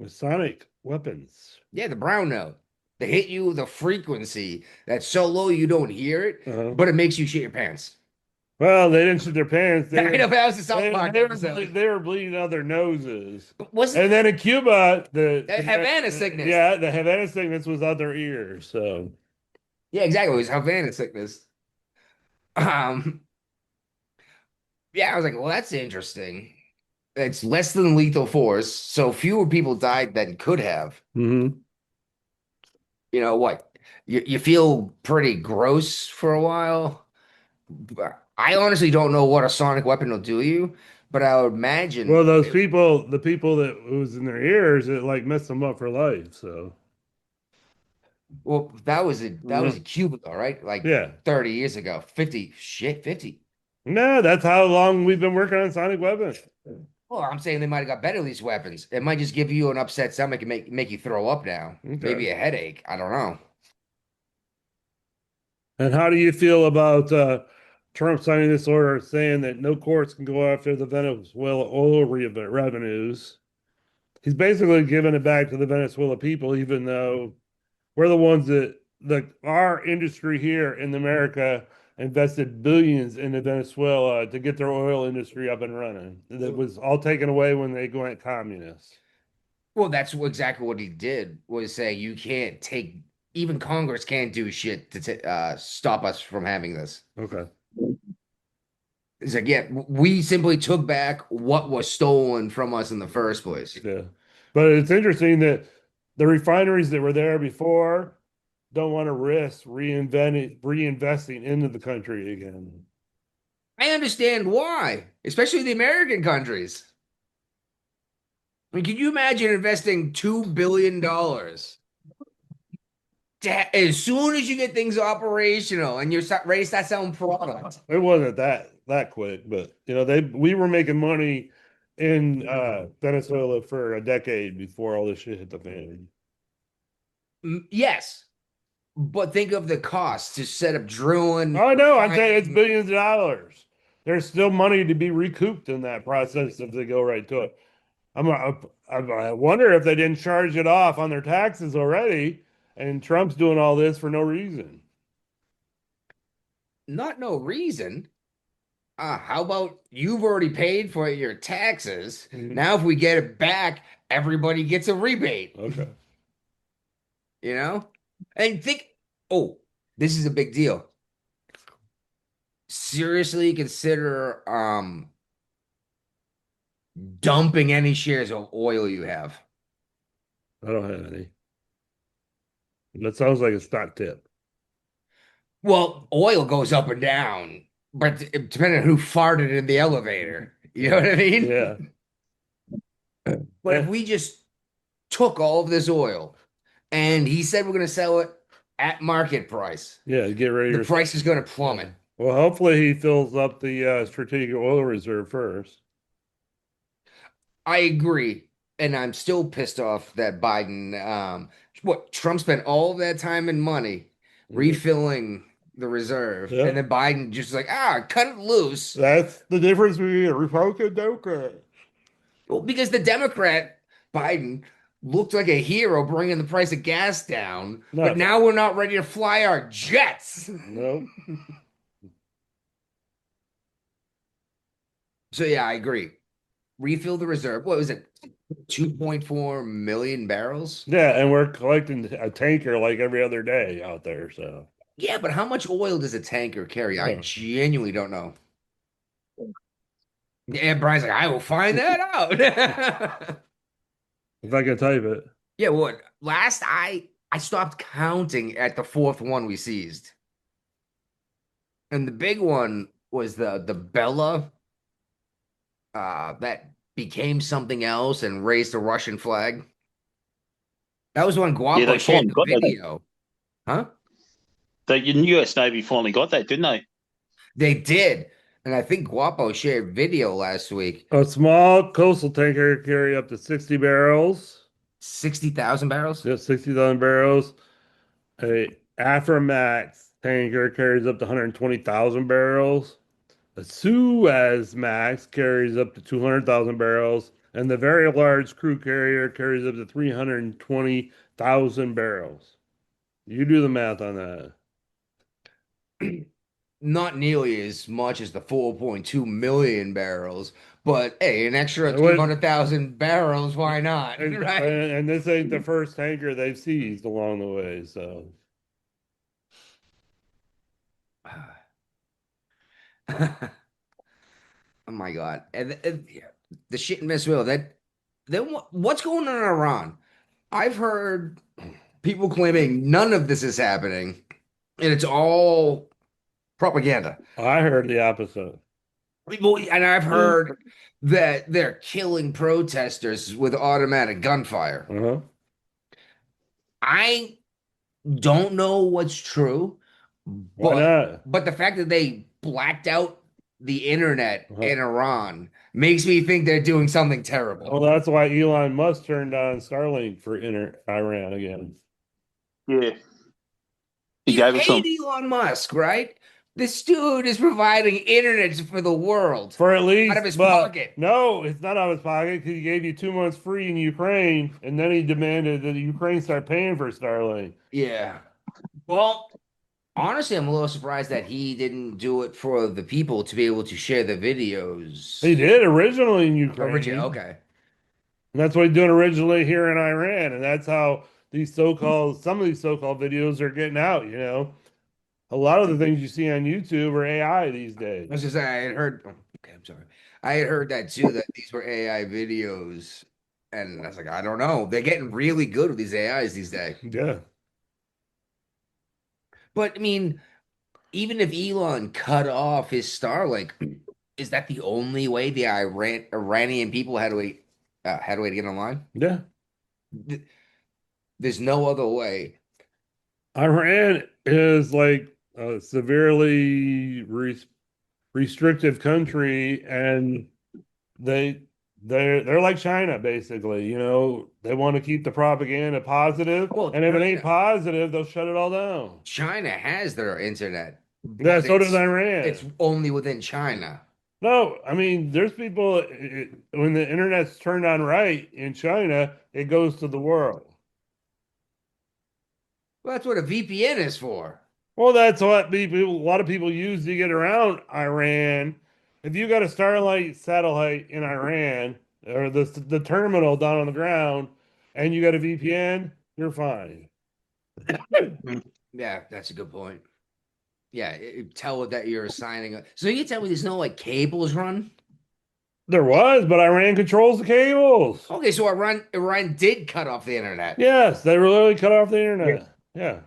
With sonic weapons. Yeah, the brown note. They hit you with a frequency that's so low you don't hear it, but it makes you shit your pants. Well, they didn't shit their pants. They were bleeding out their noses. And then in Cuba, the Havana sickness. Yeah, the Havana sickness was out their ears. So yeah, exactly. It was Havana sickness. Yeah, I was like, well, that's interesting. It's less than lethal force, so fewer people died than could have. Mm-hmm. You know what? You feel pretty gross for a while. I honestly don't know what a sonic weapon will do you, but I would imagine. Well, the people that it was in their ears, it like messed them up for life. So. Well, that was in Cuba, though, right? Like 30 years ago, 50. No, that's how long we've been working on sonic weapons. Well, I'm saying they might have got better at these weapons. It might just give you an upset stomach and make you throw up now. Okay. Maybe a headache. I don't know. And how do you feel about Trump signing this order saying that no courts can go after the Venezuela oil revenues? He's basically giving it back to the Venezuela people, even though we're the ones that our industry here in America invested billions into Venezuela to get their oil industry up and running. That was all taken away when they went communist. Well, that's exactly what he did, was say you can't take even Congress can't do shit to stop us from having this. Okay. It's like, yeah, we simply took back what was stolen from us in the first place. Yeah. But it's interesting that the refineries that were there before don't want to risk reinvesting into the country again. I understand why, especially the American countries. I mean, can you imagine investing $2 billion as soon as you get things operational and you're ready to start selling products? It wasn't that quick, but we were making money in Venezuela for a decade before all this shit hit the fan. Yes, but think of the cost to set up drilling. Oh no, I say it's billions of dollars. There's still money to be recouped in that process if they go right to it. I wonder if they didn't charge it off on their taxes already, and Trump's doing all this for no reason. Not no reason. How about you've already paid for your taxes? Mhm. Now, if we get it back, everybody gets a rebate. Okay. And think, oh, this is a big deal. Seriously consider dumping any shares of oil you have. I don't have any. That sounds like a stock tip. Well, oil goes up and down, but depending on who farted in the elevator, you know what I mean? Yeah. But if we just took all of this oil and he said we're going to sell it at market price, Yeah, get ready. the price is going to plummet. Well, hopefully he fills up the strategic oil reserve first. I agree. And I'm still pissed off that Biden, Trump spent all of that time and money refilling the reserve. Yeah. And then Biden just like, cut it loose. That's the difference between a Republican and Democrat. Well, because the Democrat, Biden, looked like a hero bringing the price of gas down. No. But now we're not ready to fly our jets. No. So, yeah, I agree. Refill the reserve. What was it? 2.4 million barrels? Yeah, and we're collecting a tanker like every other day out there. So Yeah, but how much oil does a tanker carry? I genuinely don't know. And Brian's like, I will find that out. if I can type it. Yeah, well, last I stopped counting at the fourth one we seized. And the big one was the Bella that became something else and raised the Russian flag. That was when Guapo they shared finally the got that. video. Huh? The US Navy finally got that, didn't they? They did. And I think Guapo shared video last week. A small coastal tanker carry up to 60 barrels. 60,000 barrels? Yeah, 60,000 barrels. A Aframax tanker carries up to 120,000 barrels. A Suez Max carries up to 200,000 barrels. And the very large crew carrier carries up to 320,000 barrels. You do the math on that. Not nearly as much as the 4.2 million barrels, but hey, an extra 200,000 barrels, why not? Right? And this ain't the first tanker they've seized along the way, so. Oh my God. And the shit in Venezuela, then what's going on in Iran? I've heard people claiming none of this is happening and it's all propaganda. I heard the opposite. And I've heard that they're killing protesters with automatic gunfire. Uh-huh. I don't know what's true, Why not? but the fact that they blacked out the internet in Iran makes me think they're doing something terrible. Well, that's why Elon Musk turned on Starlink for Iran again. Yeah. He You gave us some. hate Elon Musk, right? This dude is providing internet for the world. For at least out of his pocket. No, it's not out of his pocket because he gave you 2 months free in Ukraine, and then he demanded that Ukraine start paying for Starlink. Yeah. Well, honestly, I'm a little surprised that he didn't do it for the people to be able to share the videos. He did originally in Ukraine. Okay. And that's what he did originally here in Iran, and that's how some of these so-called videos are getting out, you know. A lot of the things you see on YouTube are AI these days. I was just saying, I had heard. Okay, I'm sorry. I had heard that too. That these were AI videos, and I was like, I don't know. They're getting really good with these AIs these days. Yeah. But I mean, even if Elon cut off his Starlink, is that the only way the Iranian people had to get online? Yeah. There's no other way. Iran is like a severely restrictive country, and they're like China, basically. You know, they want to keep the propaganda positive, Well, and if it ain't positive, they'll shut it all down. China has their internet. Yeah, but so does it's- Iran. It's only within China. No, I mean, there's people, when the internet's turned on right in China, it goes to the world. Well, that's what a VPN is for. Well, that's what a lot of people use to get around Iran. If you got a Starlight satellite in Iran or the terminal down on the ground, and you got a VPN, you're fine. Yeah, that's a good point. Yeah, tell it that you're assigning. So you tell me there's no like cables run? There was, but Iran controls the cables. Okay, so Iran did cut off the internet. Yes, they really cut off the internet. Yeah.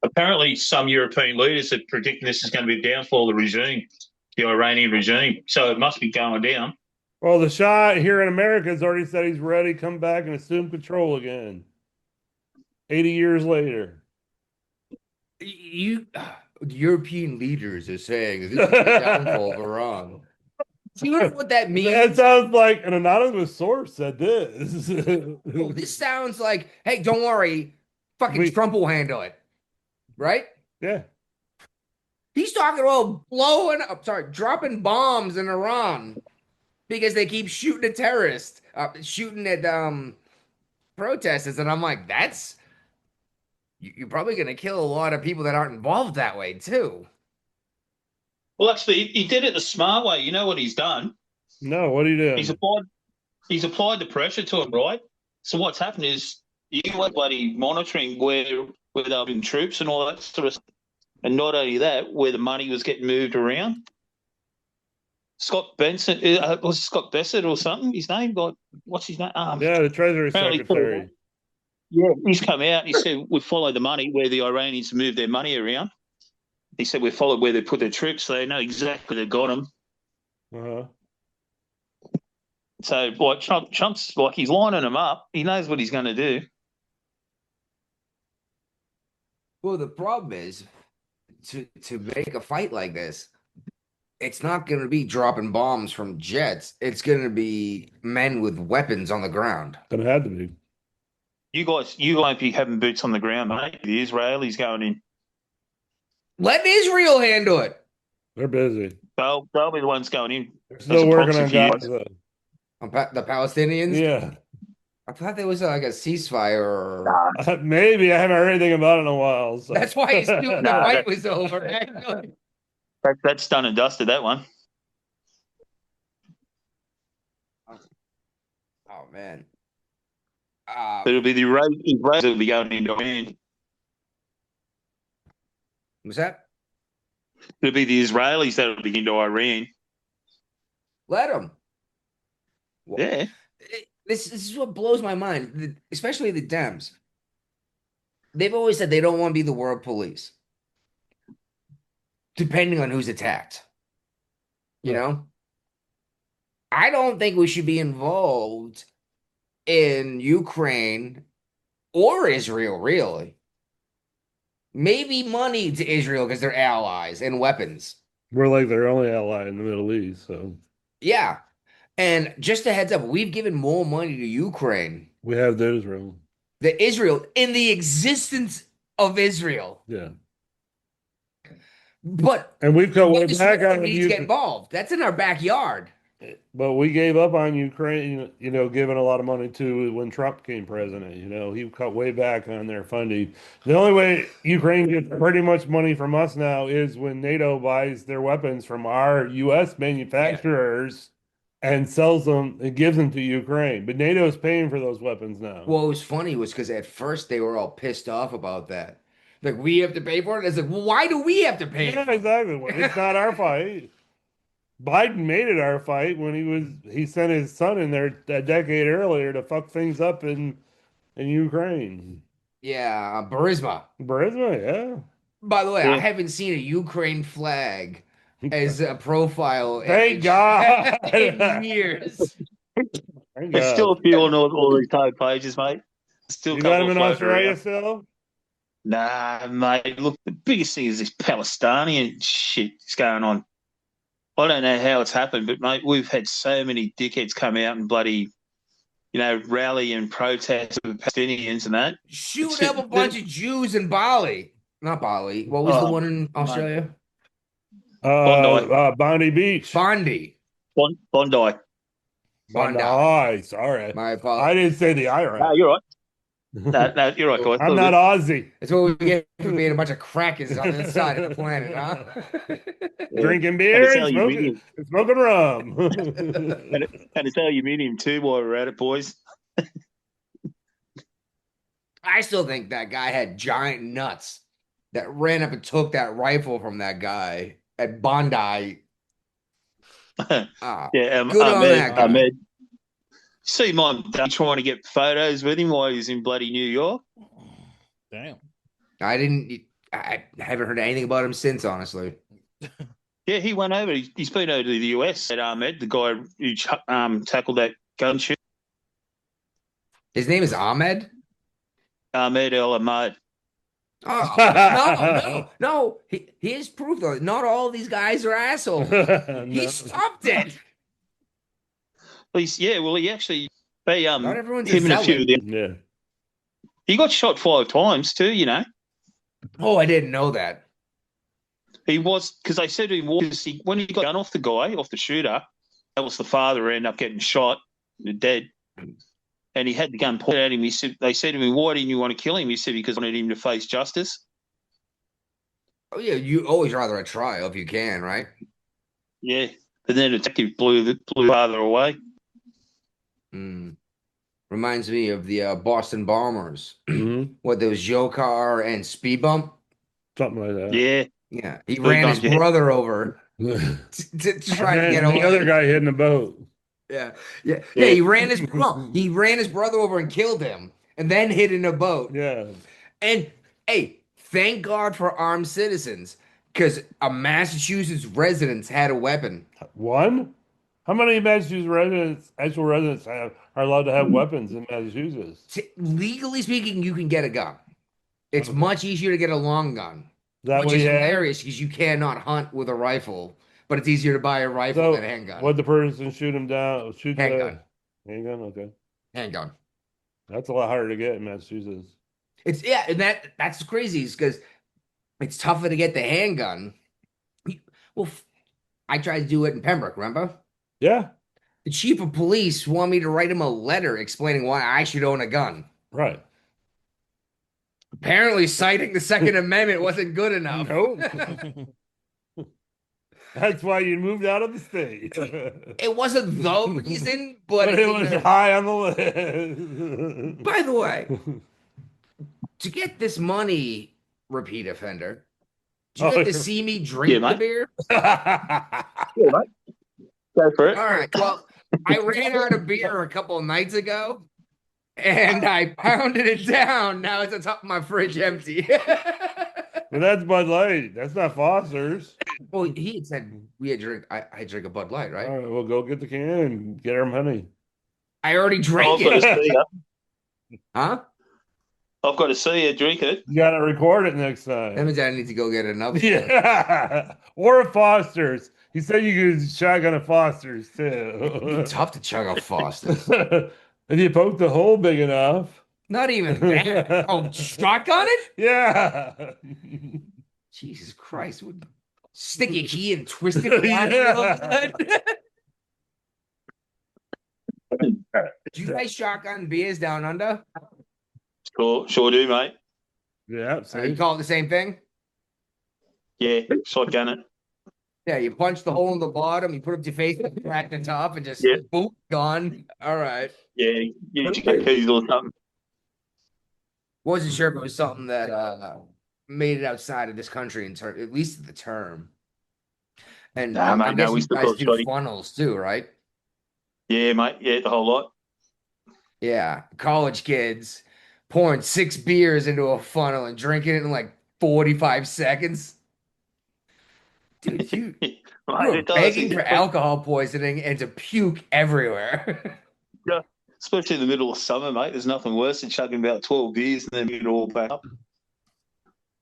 Apparently, some European leaders are predicting this is going to be the downfall of the regime, the Iranian regime. So it must be going down. Well, the Shah here in America has already said he's ready to come back and assume control again. 80 years later. European leaders are saying this is the downfall of Iran. Do you know what that means? That sounds like an anonymous source said this. Oh, this sounds like, hey, don't worry, fucking Trump will handle it, right? Yeah. He's talking about dropping bombs in Iran because they keep shooting at terrorists, shooting at protesters, and I'm like, you're probably going to kill a lot of people that aren't involved that way too. Well, actually, he did it the smart way. You know what he's done? No, what do you do? He's applied the pressure to him, right? So what's happened is you were bloody monitoring where they've been troops and all that sort of stuff. And not only that, where the money was getting moved around. Scott Benson, was it Scott Bessett or something? His name? What's his name? Yeah, the Treasury Secretary. Yeah, he's come out and he said, we follow the money where the Iranians move their money around. He said, we followed where they put their troops, so they know exactly where they got them. Uh-huh. So, like, Trump's like, he's lining them up. He knows what he's going to do. Well, the problem is to make a fight like this, it's not going to be dropping bombs from jets. It's going to be men with weapons on the ground. Gonna have to be. You won't be having boots on the ground, mate. The Israelis going in. Let Israel handle it. They're busy. They'll be the ones going in. They're still working on Gaza. The Palestinians? Yeah. I thought there was like a ceasefire. Or... Maybe. I haven't heard anything about it in a while. So. That's why he's doing the fight was over. Actually. That's done and dusted, that one. Oh, man. It'll be the Israelis that'll be going into Iran. What's that? It'll be the Israelis that'll be into Iran. Let them. Yeah. This is what blows my mind, especially the Dems. They've always said they don't want to be the world police, depending on who's attacked. You know? I don't think we should be involved in Ukraine or Israel, really. Maybe money to Israel because they're allies and weapons. We're like their only ally in the Middle East, so. Yeah. And just a heads up, we've given more money to Ukraine. We have the Israel. The Israel, in the existence of Israel. Yeah. And we've cut way back on Ukraine. Get involved. That's in our backyard. But we gave up on Ukraine, giving a lot of money to when Trump became president. He cut way back on their funding. The only way Ukraine gets pretty much money from us now is when NATO buys their weapons from our U.S. manufacturers. and sells them and gives them to Ukraine. But NATO's paying for those weapons now. What was funny was because at first they were all pissed off about that. Like, we have to pay for it. It's like, well, why do we have to pay? Yeah, exactly. Well, it's not our fight. Biden made it our fight when he sent his son in there a decade earlier to fuck things up in Ukraine. Yeah, Burisma. Burisma, yeah. By the way, Yeah. I haven't seen a Ukraine flag as a profile Thank God. in years. Thank There's God. still a few on all these code pages, mate. Still a You couple got him in floating Australia around. still? Nah, mate. Look, the biggest thing is this Palestinian shit that's going on. I don't know how it's happened, but mate, we've had so many dickheads come out and bloody, rally and protest with Palestinians and that. Shoot up a bunch of Jews in Bali. Not Bali. What was the one in Australia? Bondi. Bondi Beach. Bondi. Bondi. Bondi. Sorry. My I apologies. didn't say the Irish. No, you're right. No, you're right, guys. I'm not Aussie. That's what we get for being a bunch of crackers on the side of the planet, huh? Drinking beer and aluminium. smoking rum. And it's aluminium too while we're at it, boys. I still think that guy had giant nuts that ran up and took that rifle from that guy at Bondi. Ah, Yeah, good on that guy. Ahmed. See my dad trying to get photos with him while he's in bloody New York. Damn. I haven't heard anything about him since, honestly. Yeah, he went over. He's been over to the US at Ahmed, the guy who tackled that gun shoot. His name is Ahmed? Ahmed El Ahmad. Oh, no. Here's proof, though. Not all these guys are assholes. He stopped it. He actually they Not everyone's him and a few zealot. of them. Yeah. He got shot 5 times too, Oh, I didn't know that. He was, because they said to him, when he got gun off the shooter, that was the father who ended up getting shot, dead. And he had the gun pointed at him. They said to him, why didn't you want to kill him? He said, because I wanted him to face justice. Oh, yeah, you always rather a trial if you can, right? Yeah. But then the detective blew the father away. Reminds me of the Boston Bombers. Mhm. What, there was Jokar and Speed Bump? Something like that. Yeah. Yeah, he ran his brother over to try to get And away. the other guy hitting the boat. Yeah. He ran his brother over and killed him, and then hid in a boat. Yeah. And hey, thank God for armed citizens, because a Massachusetts resident had a weapon. One? How many Massachusetts actual residents are allowed to have weapons in Massachusetts? Legally speaking, you can get a gun. It's much easier to get a long gun, That which way, is yeah. hilarious because you cannot hunt with a rifle, but it's easier to buy a rifle So, than a handgun. would the person shoot him down? Shoot Handgun. Handgun? Okay. Handgun. That's a lot harder to get in Massachusetts. And that's crazy because it's tougher to get the handgun. Well, I tried to do it in Pembroke, remember? Yeah. The chief of police wanted me to write him a letter explaining why I should own a gun. Right. Apparently, citing the Second Amendment wasn't good enough. Nope. That's why you moved out of the state. It wasn't the reason, but it was high on the list. By the way, to get this money, repeat offender, do you get to see me drink the beer? Yeah, mate. Go for it. All right. Well, I ran out of beer a couple of nights ago, and I pounded it down. Now it's on top of my fridge empty. Well, that's Bud Light. That's not Foster's. Well, he had said we had drink. I drink a Bud Light, right? All right, well, go get the can and get our money. I already drank I've got to it. see you. Huh? I've got to see you drink it. You got to record it next time. That means I need to go get another. Yeah, or a Foster's. He said you could shotgun a Foster's too. It's tough to chug a Foster's. If you poke the hole big enough. Not even that. Oh, shotgun it? Yeah. Jesus Christ! Stick your key and twist it around. Yeah. Do you guys shotgun beers down under? Sure do, mate. Yeah. You call it the same thing? Yeah, shotgun it. Yeah, you punch the hole in the bottom, you put up your face, crack the top, and just Yeah. boom, gone. All right. Yeah, you get keys or something. Wasn't sure if it was something that made it outside of this country in term, at least the term. And Nah, I'm mate, no, guessing we you still guys got do Scotty. funnels too, right? Yeah, mate. Yeah, the whole lot. Yeah, college kids pouring 6 beers into a funnel and drinking it in like 45 seconds. Dude, you Mate, are it does. begging for alcohol poisoning and to puke everywhere. Yeah, especially in the middle of summer, mate. There's nothing worse than chugging about 12 beers and then get it all back up.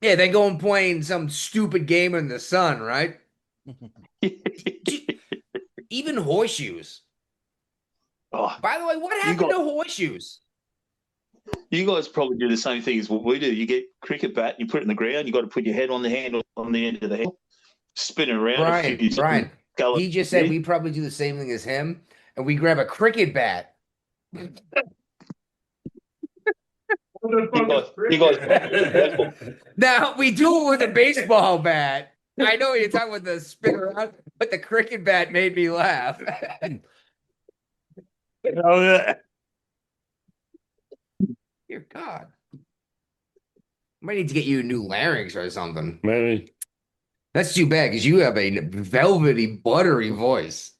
Yeah, then go and playing some stupid game in the sun, right? Even horseshoes. Oh, By the way, what happened to horseshoes? you guys probably do the same thing as what we do. You get cricket bat, you put it in the ground, you got to put your head on the handle on the end of the head, spin it around a few times. Brian, he just said we probably do the same thing as him, and we grab a cricket bat. You guys Now we do it with a baseball bat. I know you're talking about the spin around, but the cricket bat made me laugh. Oh yeah. Dear God. Might need to get you a new larynx or something. Maybe. That's too bad because you have a velvety, buttery voice.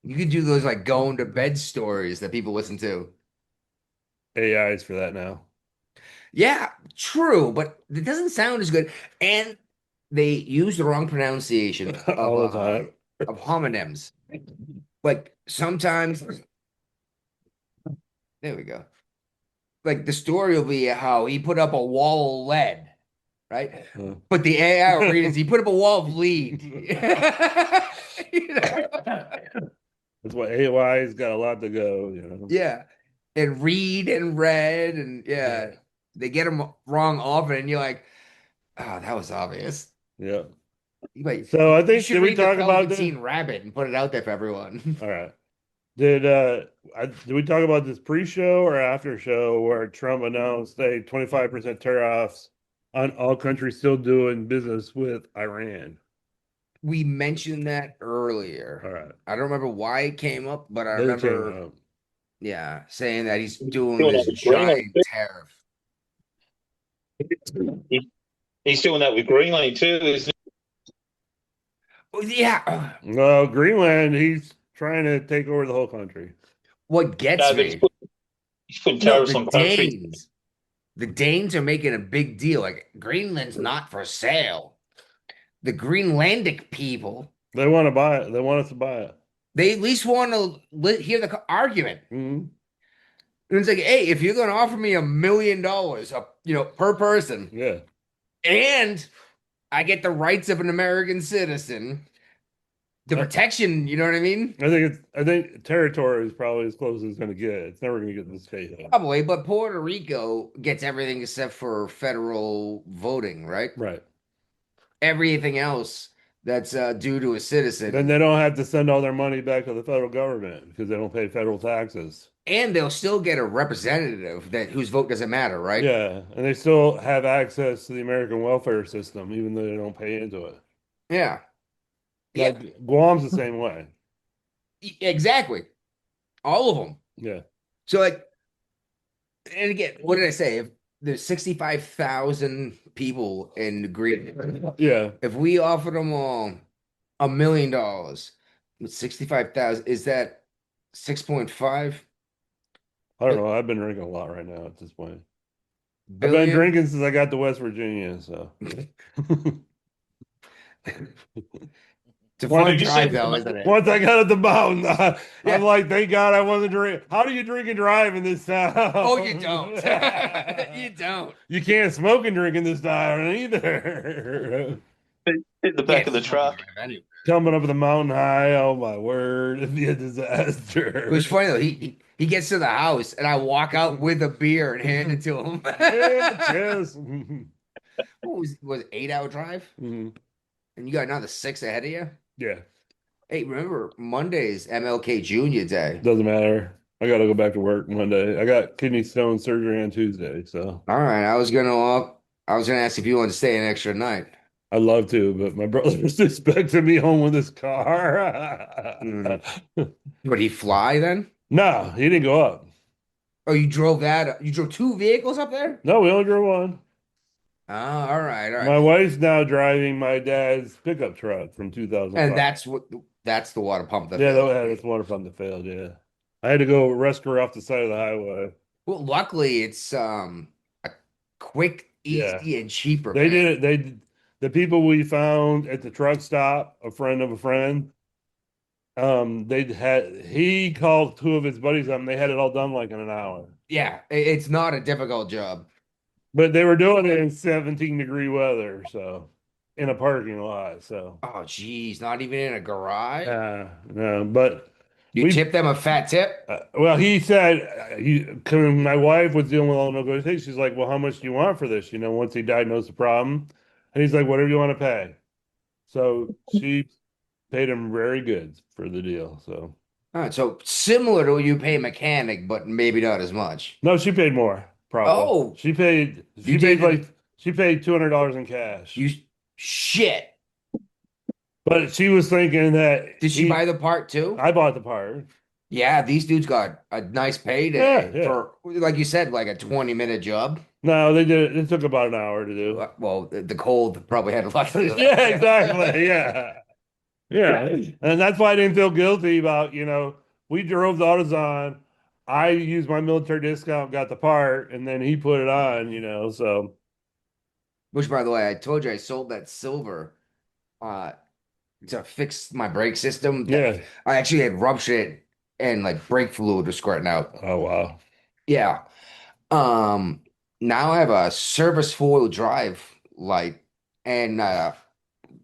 You could do those like going to bed stories that people listen to. AI's for that now. Yeah, true, but it doesn't sound as good. And they use the wrong pronunciation All the time. of homonyms. Like sometimes, there we go. Like the story will be how he put up a wall of lead, right? But the AI will read is he put up a wall of lead. You know? That's why AI's got a lot to go, you know. Yeah. And read and read and yeah. They get them wrong often, and you're like, oh, that was obvious. Yeah. Wait, So I you think should did we read the talk about this? Velveteen Rabbit and put it out there for everyone. All right. Did we talk about this pre-show or after show where Trump announced a 25% tariffs on all countries still doing business with Iran? We mentioned that earlier. All right. I don't remember why it came up, but I It remember, came up. yeah, saying that he's doing Doing this that with Greenland, giant too. tariff. He's doing that with Greenland too, isn't he? Oh, yeah. No, Greenland, he's trying to take over the whole country. What gets No, but me? he's putting No, tariffs the on countries. Danes. The Danes are making a big deal. Like Greenland's not for sale. The Greenlandic people, They want to buy it. They want us to buy it. they at least want to hear the argument. Mm-hmm. And it's like, hey, if you're going to offer me $1 million, per person, Yeah. and I get the rights of an American citizen, the protection, you know what I mean? I think territory is probably as close as it's going to get. It's never going to get to the state. Probably, but Puerto Rico gets everything except for federal voting, right? Right. Everything else that's due to a citizen. Then they don't have to send all their money back to the federal government because they don't pay federal taxes. And they'll still get a representative whose vote doesn't matter, right? Yeah, and they still have access to the American welfare system, even though they don't pay into it. Yeah. Like, Guam's the same way. Exactly. All of them. Yeah. So, like, and again, what did I say? If there's 65,000 people in Greenland, Yeah. if we offered them all $1 million with 65,000, is that 6.5? I don't know. I've been drinking a lot right now at this point. Billion? I've been drinking since I got to West Virginia, so. It's a fun drive, though, isn't it? Once I got at the mountain, I'm like, thank God I wasn't drinking. How do you drink and drive in this town? Oh, you don't. You don't. You can't smoke and drink in this town either. Hit the back of the truck. Coming up the mountain high, oh my word, it'd be a disaster. It was funny though. He gets to the house and I walk out with a beer and hand it to him. Yes. What was it, 8-hour drive? Mm-hmm. And you got another 6 ahead of you? Yeah. Hey, remember Monday's MLK Jr. Day. Doesn't matter. I gotta go back to work Monday. I got kidney stone surgery on Tuesday, so. All right. I was gonna ask if you wanted to stay an extra night. I'd love to, but my brother's expecting me home with his car. Would he fly then? No, he didn't go up. Oh, you drove that? You drove two vehicles up there? No, we only drove one. Oh, all right, all right. My wife's now driving my dad's pickup truck from 2005. And that's the water pump that Yeah, failed. that's water pump that failed. Yeah, I had to go rescue her off the side of the highway. Well, luckily it's a quick, Yeah. easy, and cheaper. They did it. The people we found at the truck stop, a friend of a friend, he called two of his buddies up and they had it all done like in an hour. Yeah, it's not a difficult job. But they were doing it in 17-degree weather, so in a parking lot. So Oh, geez, not even in a garage. no, but You tip them a fat tip? well, he said my wife was dealing with all the negotiations. She's like, "Well, how much do you want for this?" Once he diagnosed the problem, and he's like, "Whatever you want to pay." So she paid him very good for the deal. So All right, so similar to what you pay a mechanic, but maybe not as much. no, she paid more. Probably. Oh, she paid. She paid $200 in cash. You shit. But she was thinking that. Did she buy the part too? I bought the part. Yeah, these dudes got a nice payday Yeah. for, like you said, like a 20-minute job. No, they did. It took about an hour to do. Well, the cold probably had a lot to do with it. Yeah, exactly. Yeah. Yeah. And that's why I didn't feel guilty about, we drove the AutoZone. I used my military discount, got the part, and then he put it on, so. Which, by the way, I told you I sold that silver to fix my brake system. Yeah. I actually had ruptured it and like brake fluid was squirting out. Oh, wow. Yeah. Now I have a service four-wheel drive light and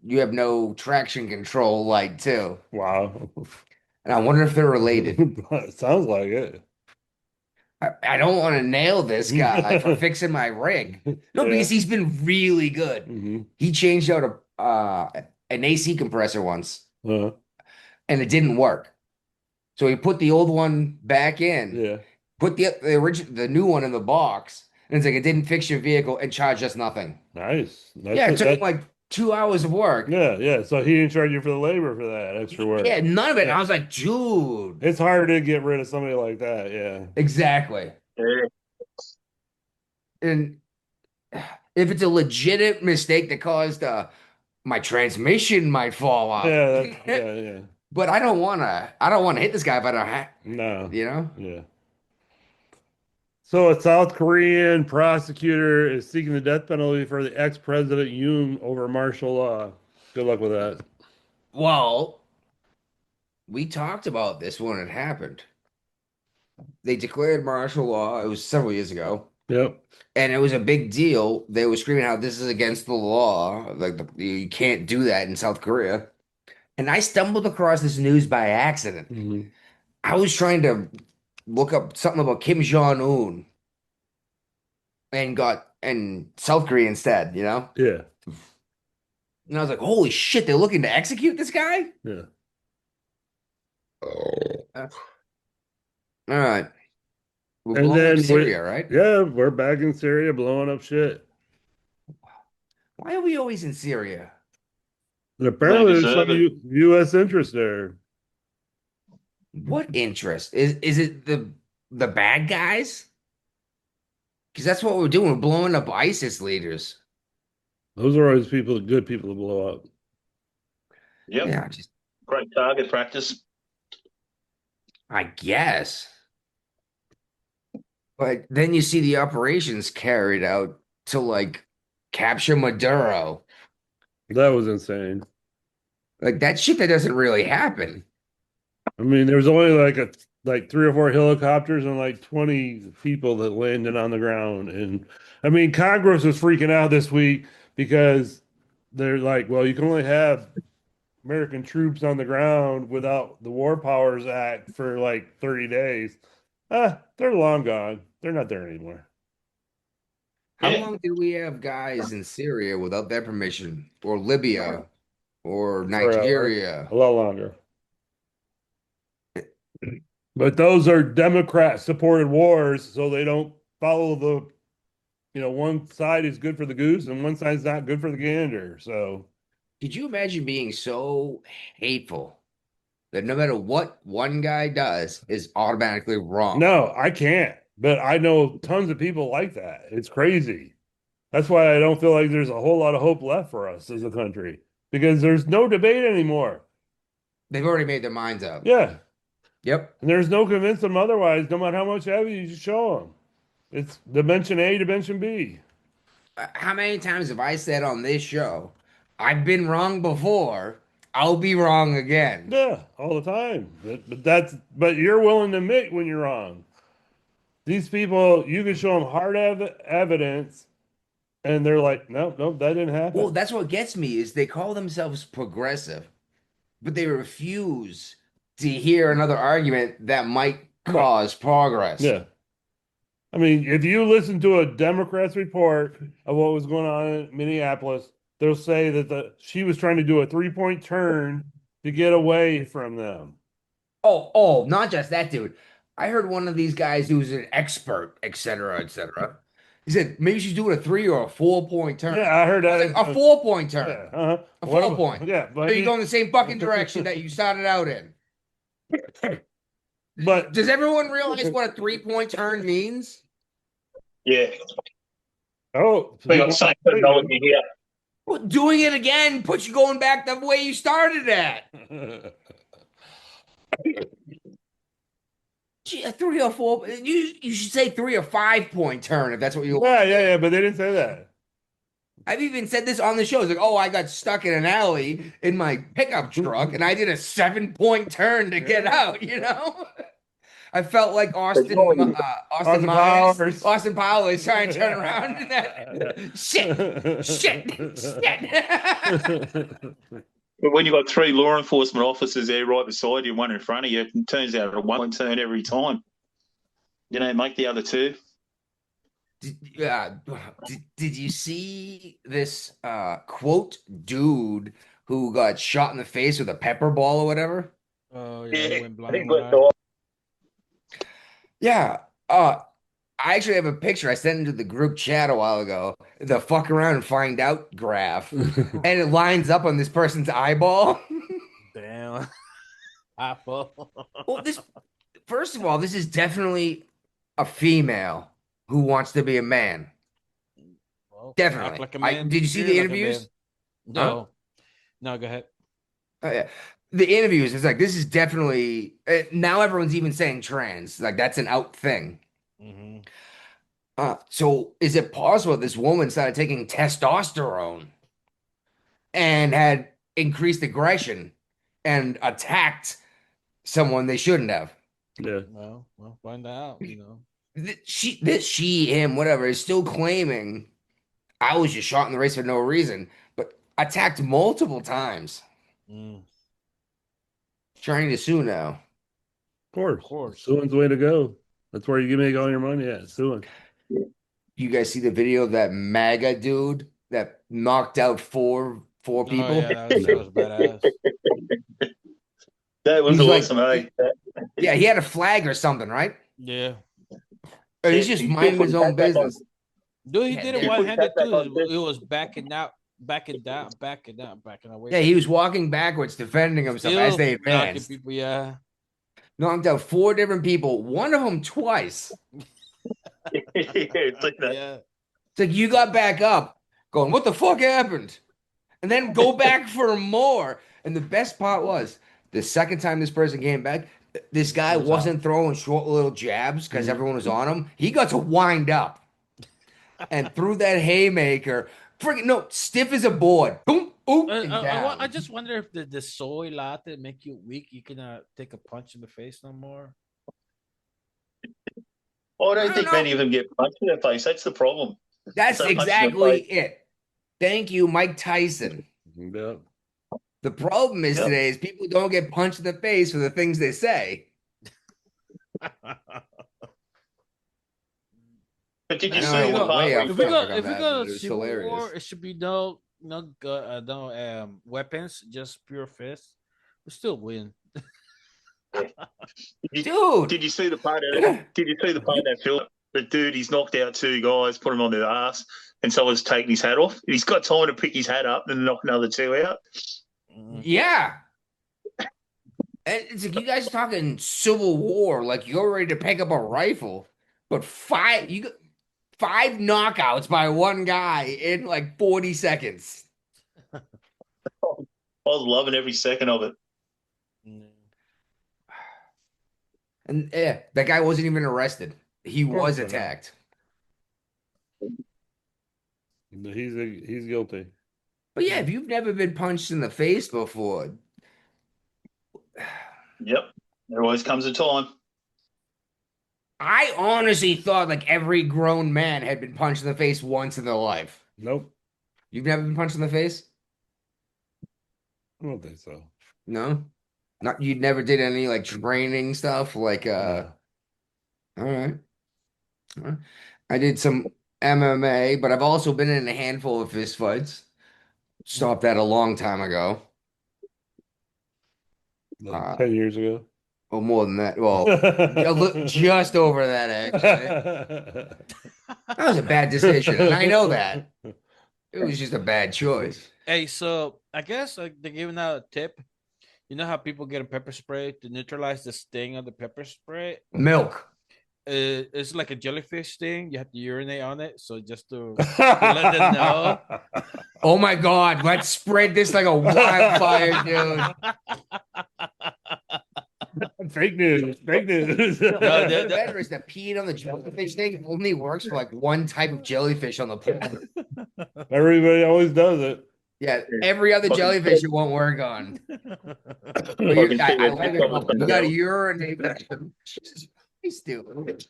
you have no traction control light too. Wow. And I wonder if they're related. It sounds like it. I don't want to nail this guy for fixing my rig. No, Yeah. because he's been really good. Mm-hmm. He changed out an AC compressor once, Uh-huh. and it didn't work. So he put the old one back in. Yeah. Put the new one in the box, and it's like it didn't fix your vehicle and charged us nothing. Nice. Yeah, it took him like 2 hours of work. Yeah. So he didn't charge you for the labor for that extra work. Yeah, none of it. Yeah. I was like, dude. It's hard to get rid of somebody like that. Yeah. Exactly. And if it's a legitimate mistake that caused my transmission might fall off. Yeah. But I don't want to hit this guy if I don't have. No. Yeah. So a South Korean prosecutor is seeking the death penalty for the ex-president Yoon over martial law. Good luck with that. Well, we talked about this when it happened. They declared martial law. It was several years ago. Yep. And it was a big deal. They were screaming out, "This is against the law. You can't do that in South Korea." And I stumbled across this news by accident. Mm-hmm. I was trying to look up something about Kim Jong-un and South Korea instead, Yeah. And I was like, holy shit, they're looking to execute this guy? Yeah. All right. We're And blowing then up Syria, right? Yeah, we're back in Syria blowing up shit. Why are we always in Syria? And apparently there's deserve some U.S. interest there. What interest? Is it the bad guys? Because that's what we're doing. We're blowing up ISIS leaders. Those are always good people to blow up. Yep. Yeah, Great target practice. I guess. But then you see the operations carried out to like capture Maduro. That was insane. Like that shit that doesn't really happen. I mean, there was only like 3 or 4 helicopters and like 20 people that landed on the ground. And I mean, Congress was freaking out this week because they're like, well, you can only have American troops on the ground without the War Powers Act for like 30 days. They're long gone. They're not there anymore. How long did we have guys in Syria without their permission? Or Libya? Or Nigeria? A lot longer. But those are Democrat-supported wars, so they don't follow the one side is good for the goose and one side's not good for the gander. So Could you imagine being so hateful that no matter what one guy does is automatically wrong? no, I can't. But I know tons of people like that. It's crazy. That's why I don't feel like there's a whole lot of hope left for us as a country because there's no debate anymore. They've already made their minds up. Yeah. Yep. And there's no convincing them otherwise, no matter how much evidence you show them. It's dimension A, dimension B. How many times have I said on this show, I've been wrong before, I'll be wrong again? Yeah, all the time. But you're willing to admit when you're wrong. These people, you can show them hard evidence, and they're like, nope, that didn't happen. Well, that's what gets me is they call themselves progressive, but they refuse to hear another argument that might cause progress. Yeah. I mean, if you listen to a Democrats report of what was going on in Minneapolis, they'll say that she was trying to do a 3-point turn to get away from them. Oh, not just that, dude. I heard one of these guys who's an expert, et cetera, et cetera. He said maybe she's doing a 3 or a 4-point turn. Yeah, I heard that. A 4-point turn. Yeah, A 4-point. Yeah, So you're going the same fucking direction that you started out in. But does everyone realize what a 3-point turn means? Yeah. Oh, We got the same terminology here. Well, doing it again puts you going back the way you started at. Gee, a 3 or 4. You should say 3 or 5-point turn if that's what you. Yeah. But they didn't say that. I've even said this on the show. It's like, oh, I got stuck in an alley in my pickup truck, and I did a 7-point turn to get out. I felt like Austin Powers. Austin Powers trying to turn around. And that shit. But when you've got 3 law enforcement officers there right beside you, one in front of you, it turns out a 1 turn every time. You don't make the other 2. Did you see this quote dude who got shot in the face with a pepper ball or whatever? Oh, yeah. He went blind. Yeah. I actually have a picture I sent into the group chat a while ago. The fuck around and find out graph. And it lines up on this person's eyeball. Damn. Apple. Well, first of all, this is definitely a female who wants to be a man. Well, Definitely. like a man, did you see the interviews? No. Huh? No, go ahead. Oh, yeah. The interviews, it's like, this is definitely, now everyone's even saying trans. Like, that's an out thing. Mm-hmm. So is it possible this woman started taking testosterone and had increased aggression and attacked someone they shouldn't have? Yeah. Well, find out, She, him, whatever, is still claiming I was just shot in the race for no reason, but attacked multiple times. Trying to sue now. Of course. Suing's the way to go. That's where you can make all your money at. Suing. You guys see the video of that MAGA dude that knocked out four people? Oh, yeah, that was badass. That was awesome, eh? Yeah, he had a flag or something, right? Yeah. Or he's just minding his own business. Dude, he did it one-handed too. It was backing out, backing down, backing away. Yeah, he was walking backwards, defending himself as they advanced. People, yeah. Knocked out 4 different people, one of them twice. It's like that. Yeah. It's like you got back up, going, what the fuck happened? And then go back for more. And the best part was, the second time this person came back, this guy wasn't throwing short little jabs because everyone was on him. He got to wind up and threw that haymaker. Freaking no, stiff as a board. Boom, boom, and down. I just wonder if the soy latte make you weak. You cannot take a punch in the face no more. I don't think many of them get punched in the face. That's the problem. That's exactly it. Thank you, Mike Tyson. Yeah. The problem is today is people don't get punched in the face for the things they say. But did you see the part? If we go to Civil hilarious. War, it should be no weapons, just pure fists. We still win. Dude, did you see the part of that? Did you see the part of that film But dude, he's knocked out 2 guys, put him on their ass, and someone's taken his hat off. And he's got time to pick his hat up and knock another 2 out. Yeah. And it's like you guys are talking Civil War, like you're ready to pick up a rifle, but 5 knockouts by one guy in like 40 seconds. I was loving every second of it. And yeah, that guy wasn't even arrested. He was attacked. He's guilty. But yeah, if you've never been punched in the face before, Yep. There always comes a time. I honestly thought like every grown man had been punched in the face once in their life. Nope. You've never been punched in the face? I don't think so. No? Not you never did any like training stuff like all right. All right. I did some MMA, but I've also been in a handful of fist fights. Stopped that a long time ago. Like 10 years ago. Or more than that. Well, just over that, actually. That was a bad decision, and I know that. It was just a bad choice. Hey, so I guess like they're giving out a tip. You know how people get a pepper spray to neutralize the sting of the pepper spray? Milk. It's like a jellyfish sting. You have to urinate on it. So just to let them know. Oh my God. Let's spread this like a wildfire, dude. Fake news. Fake news. No, the better is that peeing on the jellyfish thing only works for like one type of jellyfish on the planet. Everybody always does it. Yeah, every other jellyfish it won't work on. I like it. You got to urinate. Jesus Christ, dude.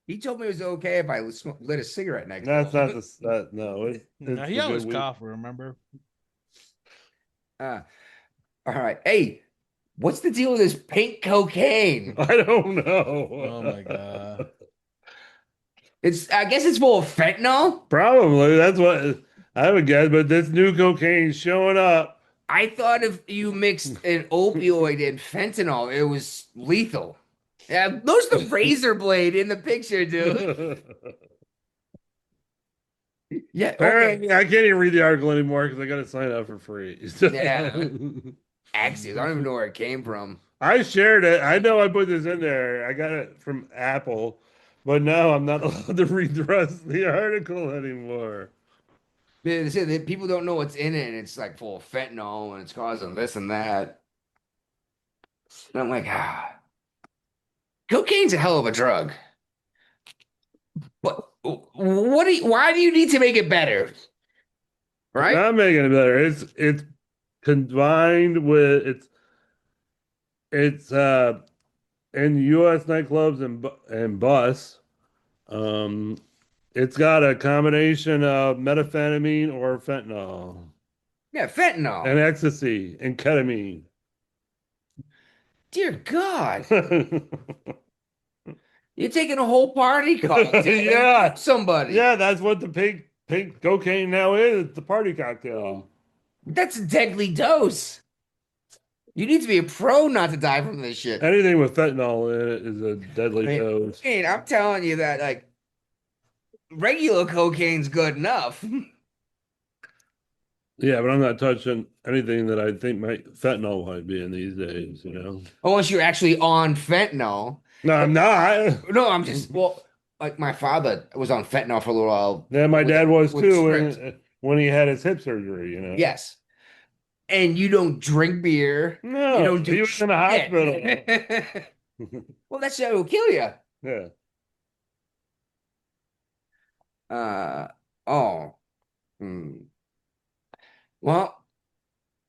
He told me it was okay if I lit a cigarette next. That's not the no. No, he always cough. Remember? All right. Hey, what's the deal with this pink cocaine? I don't know. Oh my God. I guess it's full of fentanyl. Probably. That's what I would guess. But this new cocaine showing up. I thought if you mixed an opioid and fentanyl, it was lethal. Yeah, there's the razor blade in the picture, dude. Yeah, okay. I can't even read the article anymore because I got to sign up for free. Yeah. Axios. I don't even know where it came from. I shared it. I know I put this in there. I got it from Apple, but now I'm not allowed to read the rest of the article anymore. They say that people don't know what's in it, and it's like full of fentanyl, and it's causing this and that. And I'm like, cocaine's a hell of a drug. But why do you need to make it better? Right? Not making it better. It's combined with it's in U.S. nightclubs and bus. It's got a combination of methamphetamine or fentanyl. Yeah, fentanyl. And ecstasy and ketamine. Dear God. You're taking a whole party cocktail. Yeah. Somebody. Yeah, that's what the pink cocaine now is. It's the party cocktail. That's a deadly dose. You need to be a pro not to die from this shit. Anything with fentanyl in it is a deadly dose. I'm telling you that, like, regular cocaine's good enough. Yeah, but I'm not touching anything that I think fentanyl might be in these days, you know? Unless you're actually on fentanyl. No, I'm not. No, I'm just, like my father was on fentanyl for a little while. Yeah, my dad was too when he had his hip surgery, you know? Yes. And you don't drink beer. No, you don't he was in the hospital. Well, that shit will kill you. Yeah. Well,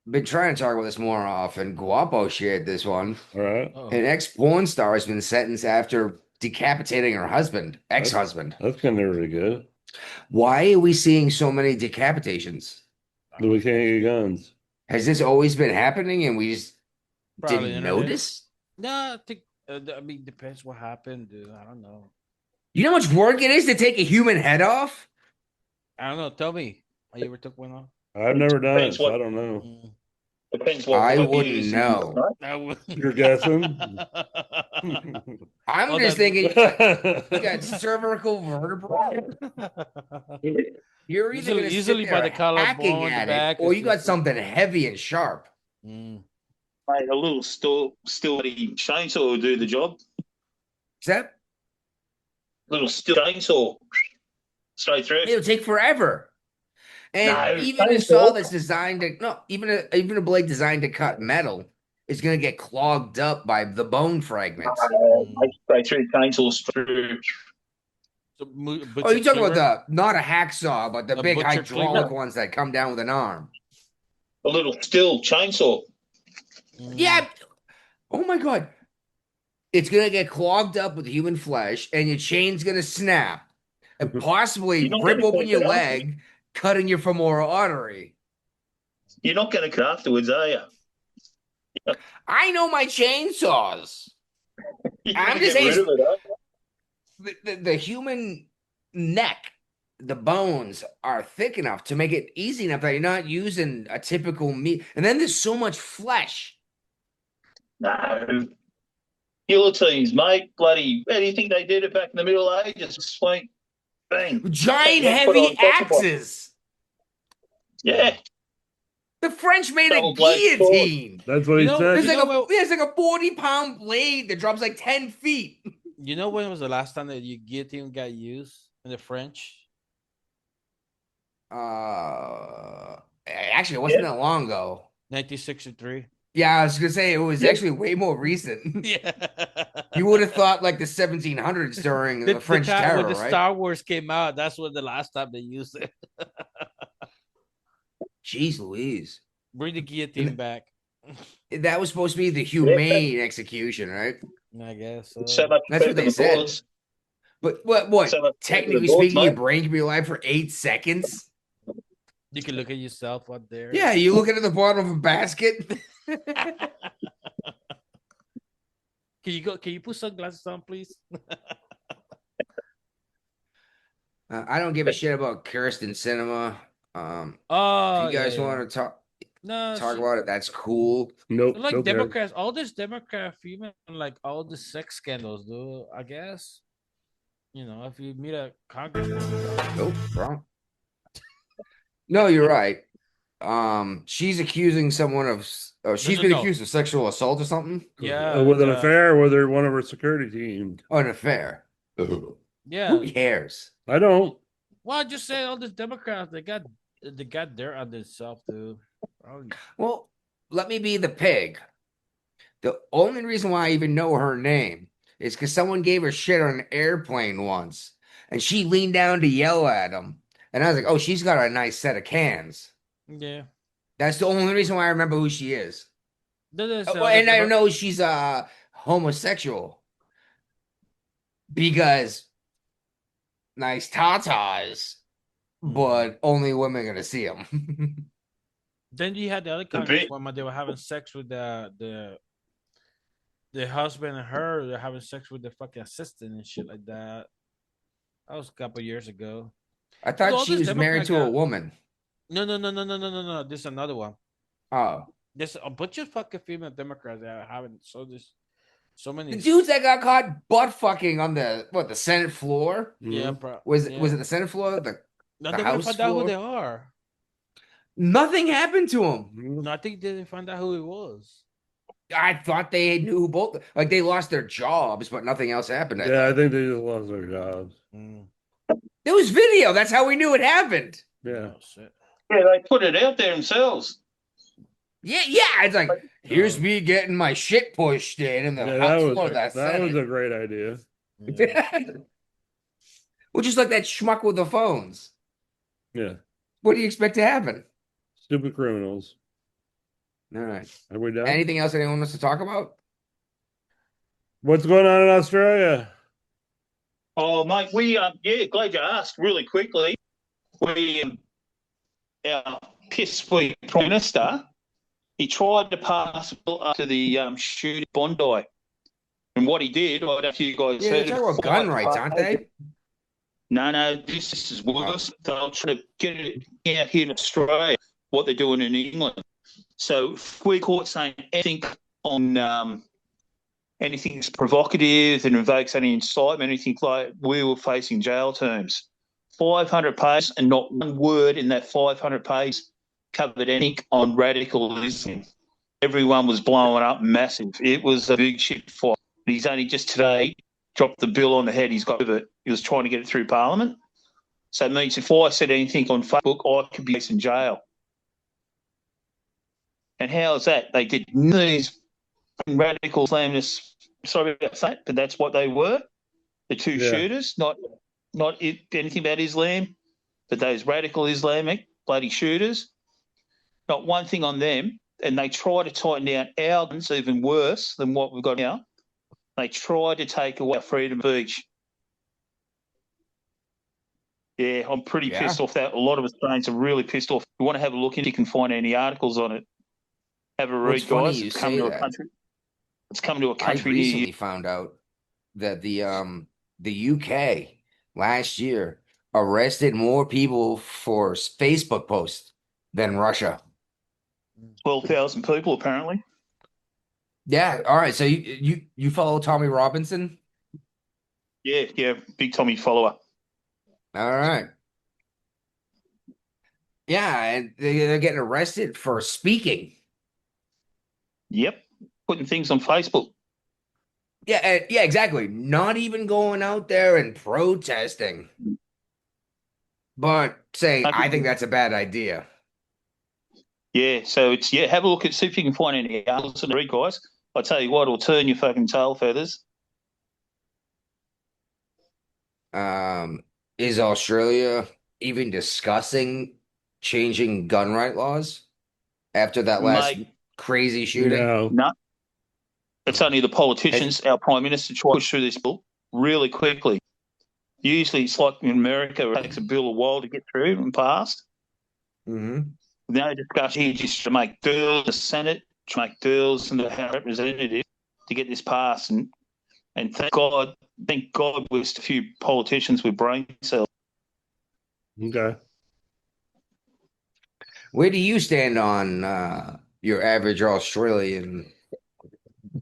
been trying to talk about this more often. Guapo shared this one. All right. An ex-porn star has been sentenced after decapitating her ex-husband. That's kind of really good. Why are we seeing so many decapitations? We can't get guns. Has this always been happening and we just Probably didn't notice? No, I think. I mean, depends what happened, dude. I don't know. You know how much work it is to take a human head off? I don't know. Tell me. Have you ever took one off? I've never done it, so I don't know. Depends what I word you wouldn't use. know. You're guessing? I'm Oh, just that- thinking you got cervical vertebrae. You're either going to Usually sit by there the hacking collarbone, the at it, back, or it's you got just- something heavy and sharp. Mm. Mate, a little still chainsaw will do the job. Except Little steel chainsaw straight through. it'll take forever. And No, even a chainsaw. saw that's designed to even a blade designed to cut metal is going to get clogged up by the bone fragments. Straight through chainsaws through. So, Oh, you talking about not a hacksaw, but the A big butcher hydraulic cleaver? ones that come down with an arm. A little steel chainsaw. Yeah. Oh my God. It's gonna get clogged up with human flesh, and your chain's gonna snap, and possibly You're not rip gonna open take your it leg, cutting your femoral artery. You're not going to cut afterwards, are you? I know my chainsaws. You're I'm gonna just get rid saying, of it, are you? the human neck, the bones are thick enough to make it easy enough that you're not using a typical meat. And then there's so much flesh. No. Guillotines, mate. Bloody, how do you think they did it back in the Middle Ages? Sweet. Bang. Giant Take it, put it heavy on top of it. axes. Yeah. The French made a Double blade sword. guillotine. That's what he said. There's like a 40-pound blade that drops like 10 feet. You know when was the last time that your guillotine got used in the French? Actually, it wasn't that long ago. 1963. Yeah, I was gonna say it was actually way more recent. Yeah. You would have thought like the 1700s during the French time Terror, when the right? Star Wars came out, that's when the last time they used it. Jeez Louise. Bring the guillotine back. That was supposed to be the humane execution, right? I guess so. So much That's better what than they the said. bullets. But what? So much better Technically than bullets, speaking, your mate. brain can be alive for 8 seconds. You can look at yourself up there. Yeah, you looking at the bottom of a basket. Can you put sunglasses on, please? I don't give a shit about Kirsten Cinema. Oh, if you guys yeah, want to talk she- about it, that's cool. Nope. like nope, Democrats, all this Democrat female, like all the sex scandals, though. I guess, if you meet a congresswoman, Nope, wrong. No, you're right. She's accusing someone of. She's been accused of sexual assault or something. yeah, with an affair, or they're one of her security team. Oh, an affair. yeah. Who cares? I don't. Well, I just say all these Democrats, they got dirt on themselves, too. Well, let me be the pig. The only reason why I even know her name is because someone gave her shit on an airplane once, and she leaned down to yell at him, and I was like, "Oh, she's got a nice set of cans." Yeah. That's the only reason why I remember who she is. There's, And I know she's homosexual because nice tatas, but only women are gonna see them. Then you had the other congresswoman. They were having sex with the husband and her. They're having sex with the fucking assistant and shit like that. That was a couple years ago. I thought All she this was married to a Democrat- woman. No. This is another one. Oh, There's a bunch of fucking female Democrats that are having so many. the dudes that got caught butt fucking on the Senate floor. Yeah, Was it the Senate floor? The No, the they House find out floor? who they are. Nothing happened to them. No, I think they didn't find out who it was. I thought they knew who both. Like they lost their jobs, but nothing else happened. Yeah, I think they just lost their jobs. There was video. That's how we knew it happened. Yeah. Oh, shit. Yeah, they put it out there themselves. Yeah. It's like here's me getting my shit pushed in the Yeah, House that floor. was that was a great idea. Well, just like that schmuck with the phones. Yeah. What do you expect to happen? Stupid criminals. All right. Are we done? Anything else anyone wants to talk about? What's going on in Australia? Oh, mate, glad you asked. Really quickly, our piss sweet Prime Minister, he tried to pass a bill after the shooting at Bondi. And what he did, I don't know if you guys Yeah, heard they're talking about gun rights, aren't they? No, this is worse. They'll try to get it out here in Australia, what they're doing in England. So if we're caught saying anything on anything that's provocative and invokes any incitement, anything like, we were facing jail terms. 500 pages, and not one word in that 500 pages covered anything on radicalism. Everyone was blowing up massive. It was a big shit fight. He's only just today dropped the bill on the head. He's got it. He was trying to get it through Parliament. So it means if I said anything on Facebook, I could be in jail. And how is that? They did these radical Islamists. Sorry about that, but that's what they were. The two shooters, not anything about Islam, but those radical Islamic bloody shooters. Not one thing on them. And they try to tighten down our guns even worse than what we've got now. They try to take away our freedom of speech. Yeah, I'm pretty pissed off that. A lot of Australians are really pissed off. If you want to have a look, if you can find any articles on it, have a read, guys. It's coming to a country. It's coming to a country. I recently found out that the UK last year arrested more people for Facebook posts than Russia. 12,000 people, apparently. Yeah. All right. So you follow Tommy Robinson? Yeah. Big Tommy follower. All right. Yeah, and they're getting arrested for speaking. Yep. Putting things on Facebook. Yeah, exactly. Not even going out there and protesting, but saying, I think that's a bad idea. Yeah, so it's, have a look at, see if you can find any articles and read, guys. I tell you what, it'll turn your fucking tail feathers. Is Australia even discussing changing gun right laws after that last crazy shooting? No. It's only the politicians, our Prime Minister, try to push through this bill really quickly. Usually it's like in America, it takes a bill a while to get through and passed. Mm-hmm. No discussion here, just to make deals in the Senate, to make deals in the House of Representatives to get this passed. And thank God we're just a few politicians with brain cells. Okay. Where do you stand on your average Australian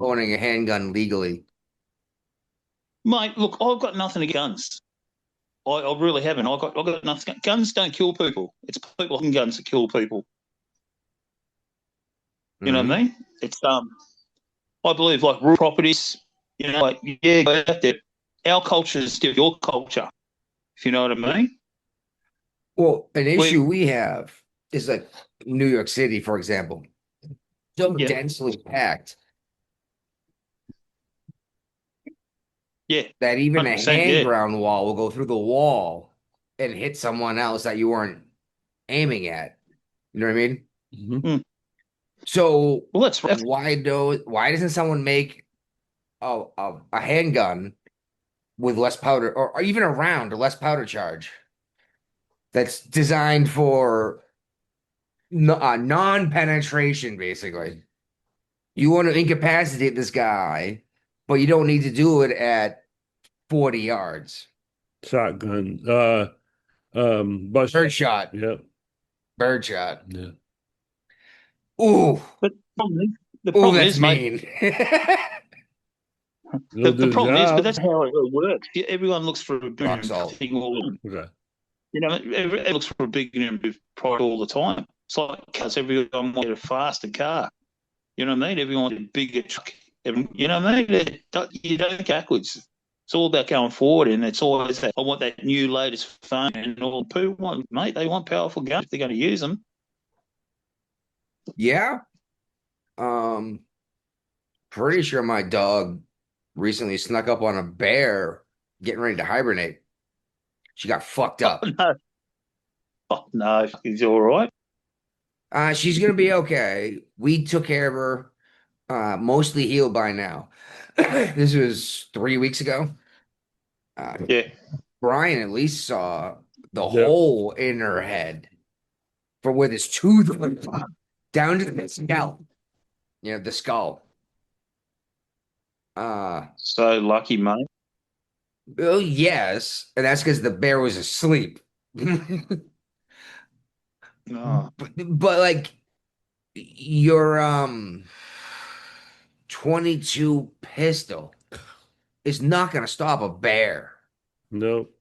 owning a handgun legally? Mate, look, I've got nothing against guns. I really haven't. I've got nothing. Guns don't kill people. It's people holding guns that kill people. You know what I mean? It's I believe like rural properties. You know, like go out there. Our culture is still your culture. If you know what I mean. Well, an issue we have is like New York City, for example, so densely packed. Yeah, that even a hand ground wall will go through the wall and hit someone else that you weren't aiming at. You know what I mean? Mm-hmm. So why doesn't someone make a handgun with less powder, or even a round or less powder charge, that's designed for non-penetration, basically? You want to incapacitate this guy, but you don't need to do it at 40 yards. Shotgun. Bird shot. Yep. Bird shot. Yeah. Ooh. But the problem that's is, mean. the problem is, but that's how it works. Everyone looks for a big thing okay. You know, everyone looks for a big product all the time. It's like cars. Everyone wants a faster car. You know what I mean? Everyone wants a bigger truck. You know what I mean? You don't go backwards. It's all about going forward, and it's always that I want that new latest phone, and all people want, mate. They want powerful guns if they're going to use them. Yeah. Pretty sure my dog recently snuck up on a bear getting ready to hibernate. She got fucked up. Oh no, is all right? She's gonna be okay. We took care of her. Mostly healed by now. This was 3 weeks ago. Brian at least saw the hole in her head from where this tooth went down to the scalp. You know, the skull. So lucky, mate. Well, yes, and that's because the bear was asleep. Oh. But like, your 22 pistol is not going to stop a bear. Nope.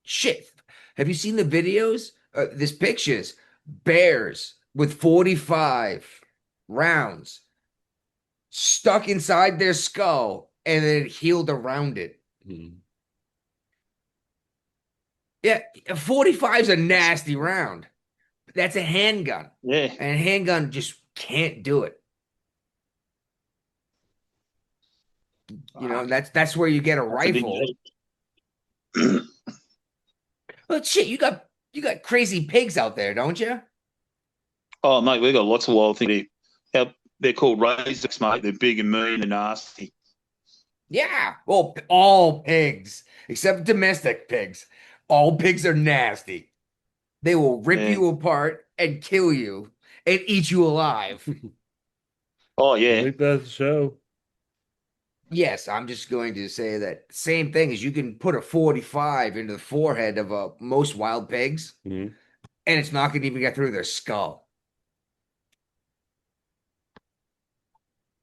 Shit. Have you seen the videos? This pictures bears with 45 rounds stuck inside their skull and then healed around it. Mhm. Yeah, 45 is a nasty round. That's a handgun. Yeah. And a handgun just can't do it. You know, that's where you get a That's a big rifle. leap. But shit, you got crazy pigs out there, don't you? Oh, mate, we've got lots of wild things. They're called razors, mate. They're big and mean and nasty. Yeah. Well, all pigs, except domestic pigs. All pigs are nasty. They will rip you apart and kill you and eat you alive. Oh, I yeah. think that's the show. Yes, I'm just going to say that same thing is you can put a 45 into the forehead of most wild pigs, Mhm. and it's not going to even get through their skull.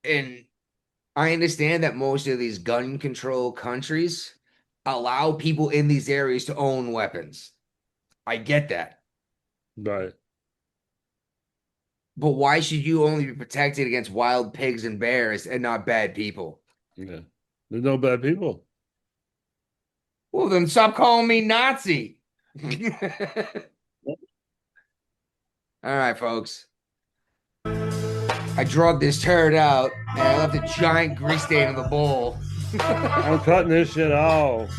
And I understand that most of these gun control countries allow people in these areas to own weapons. I get that. Right. But why should you only be protected against wild pigs and bears and not bad people? Yeah. There's no bad people. Well, then stop calling me Nazi. All right, folks. I drugged this turd out and I left a giant grease stain in the bowl. I'm cutting this shit off.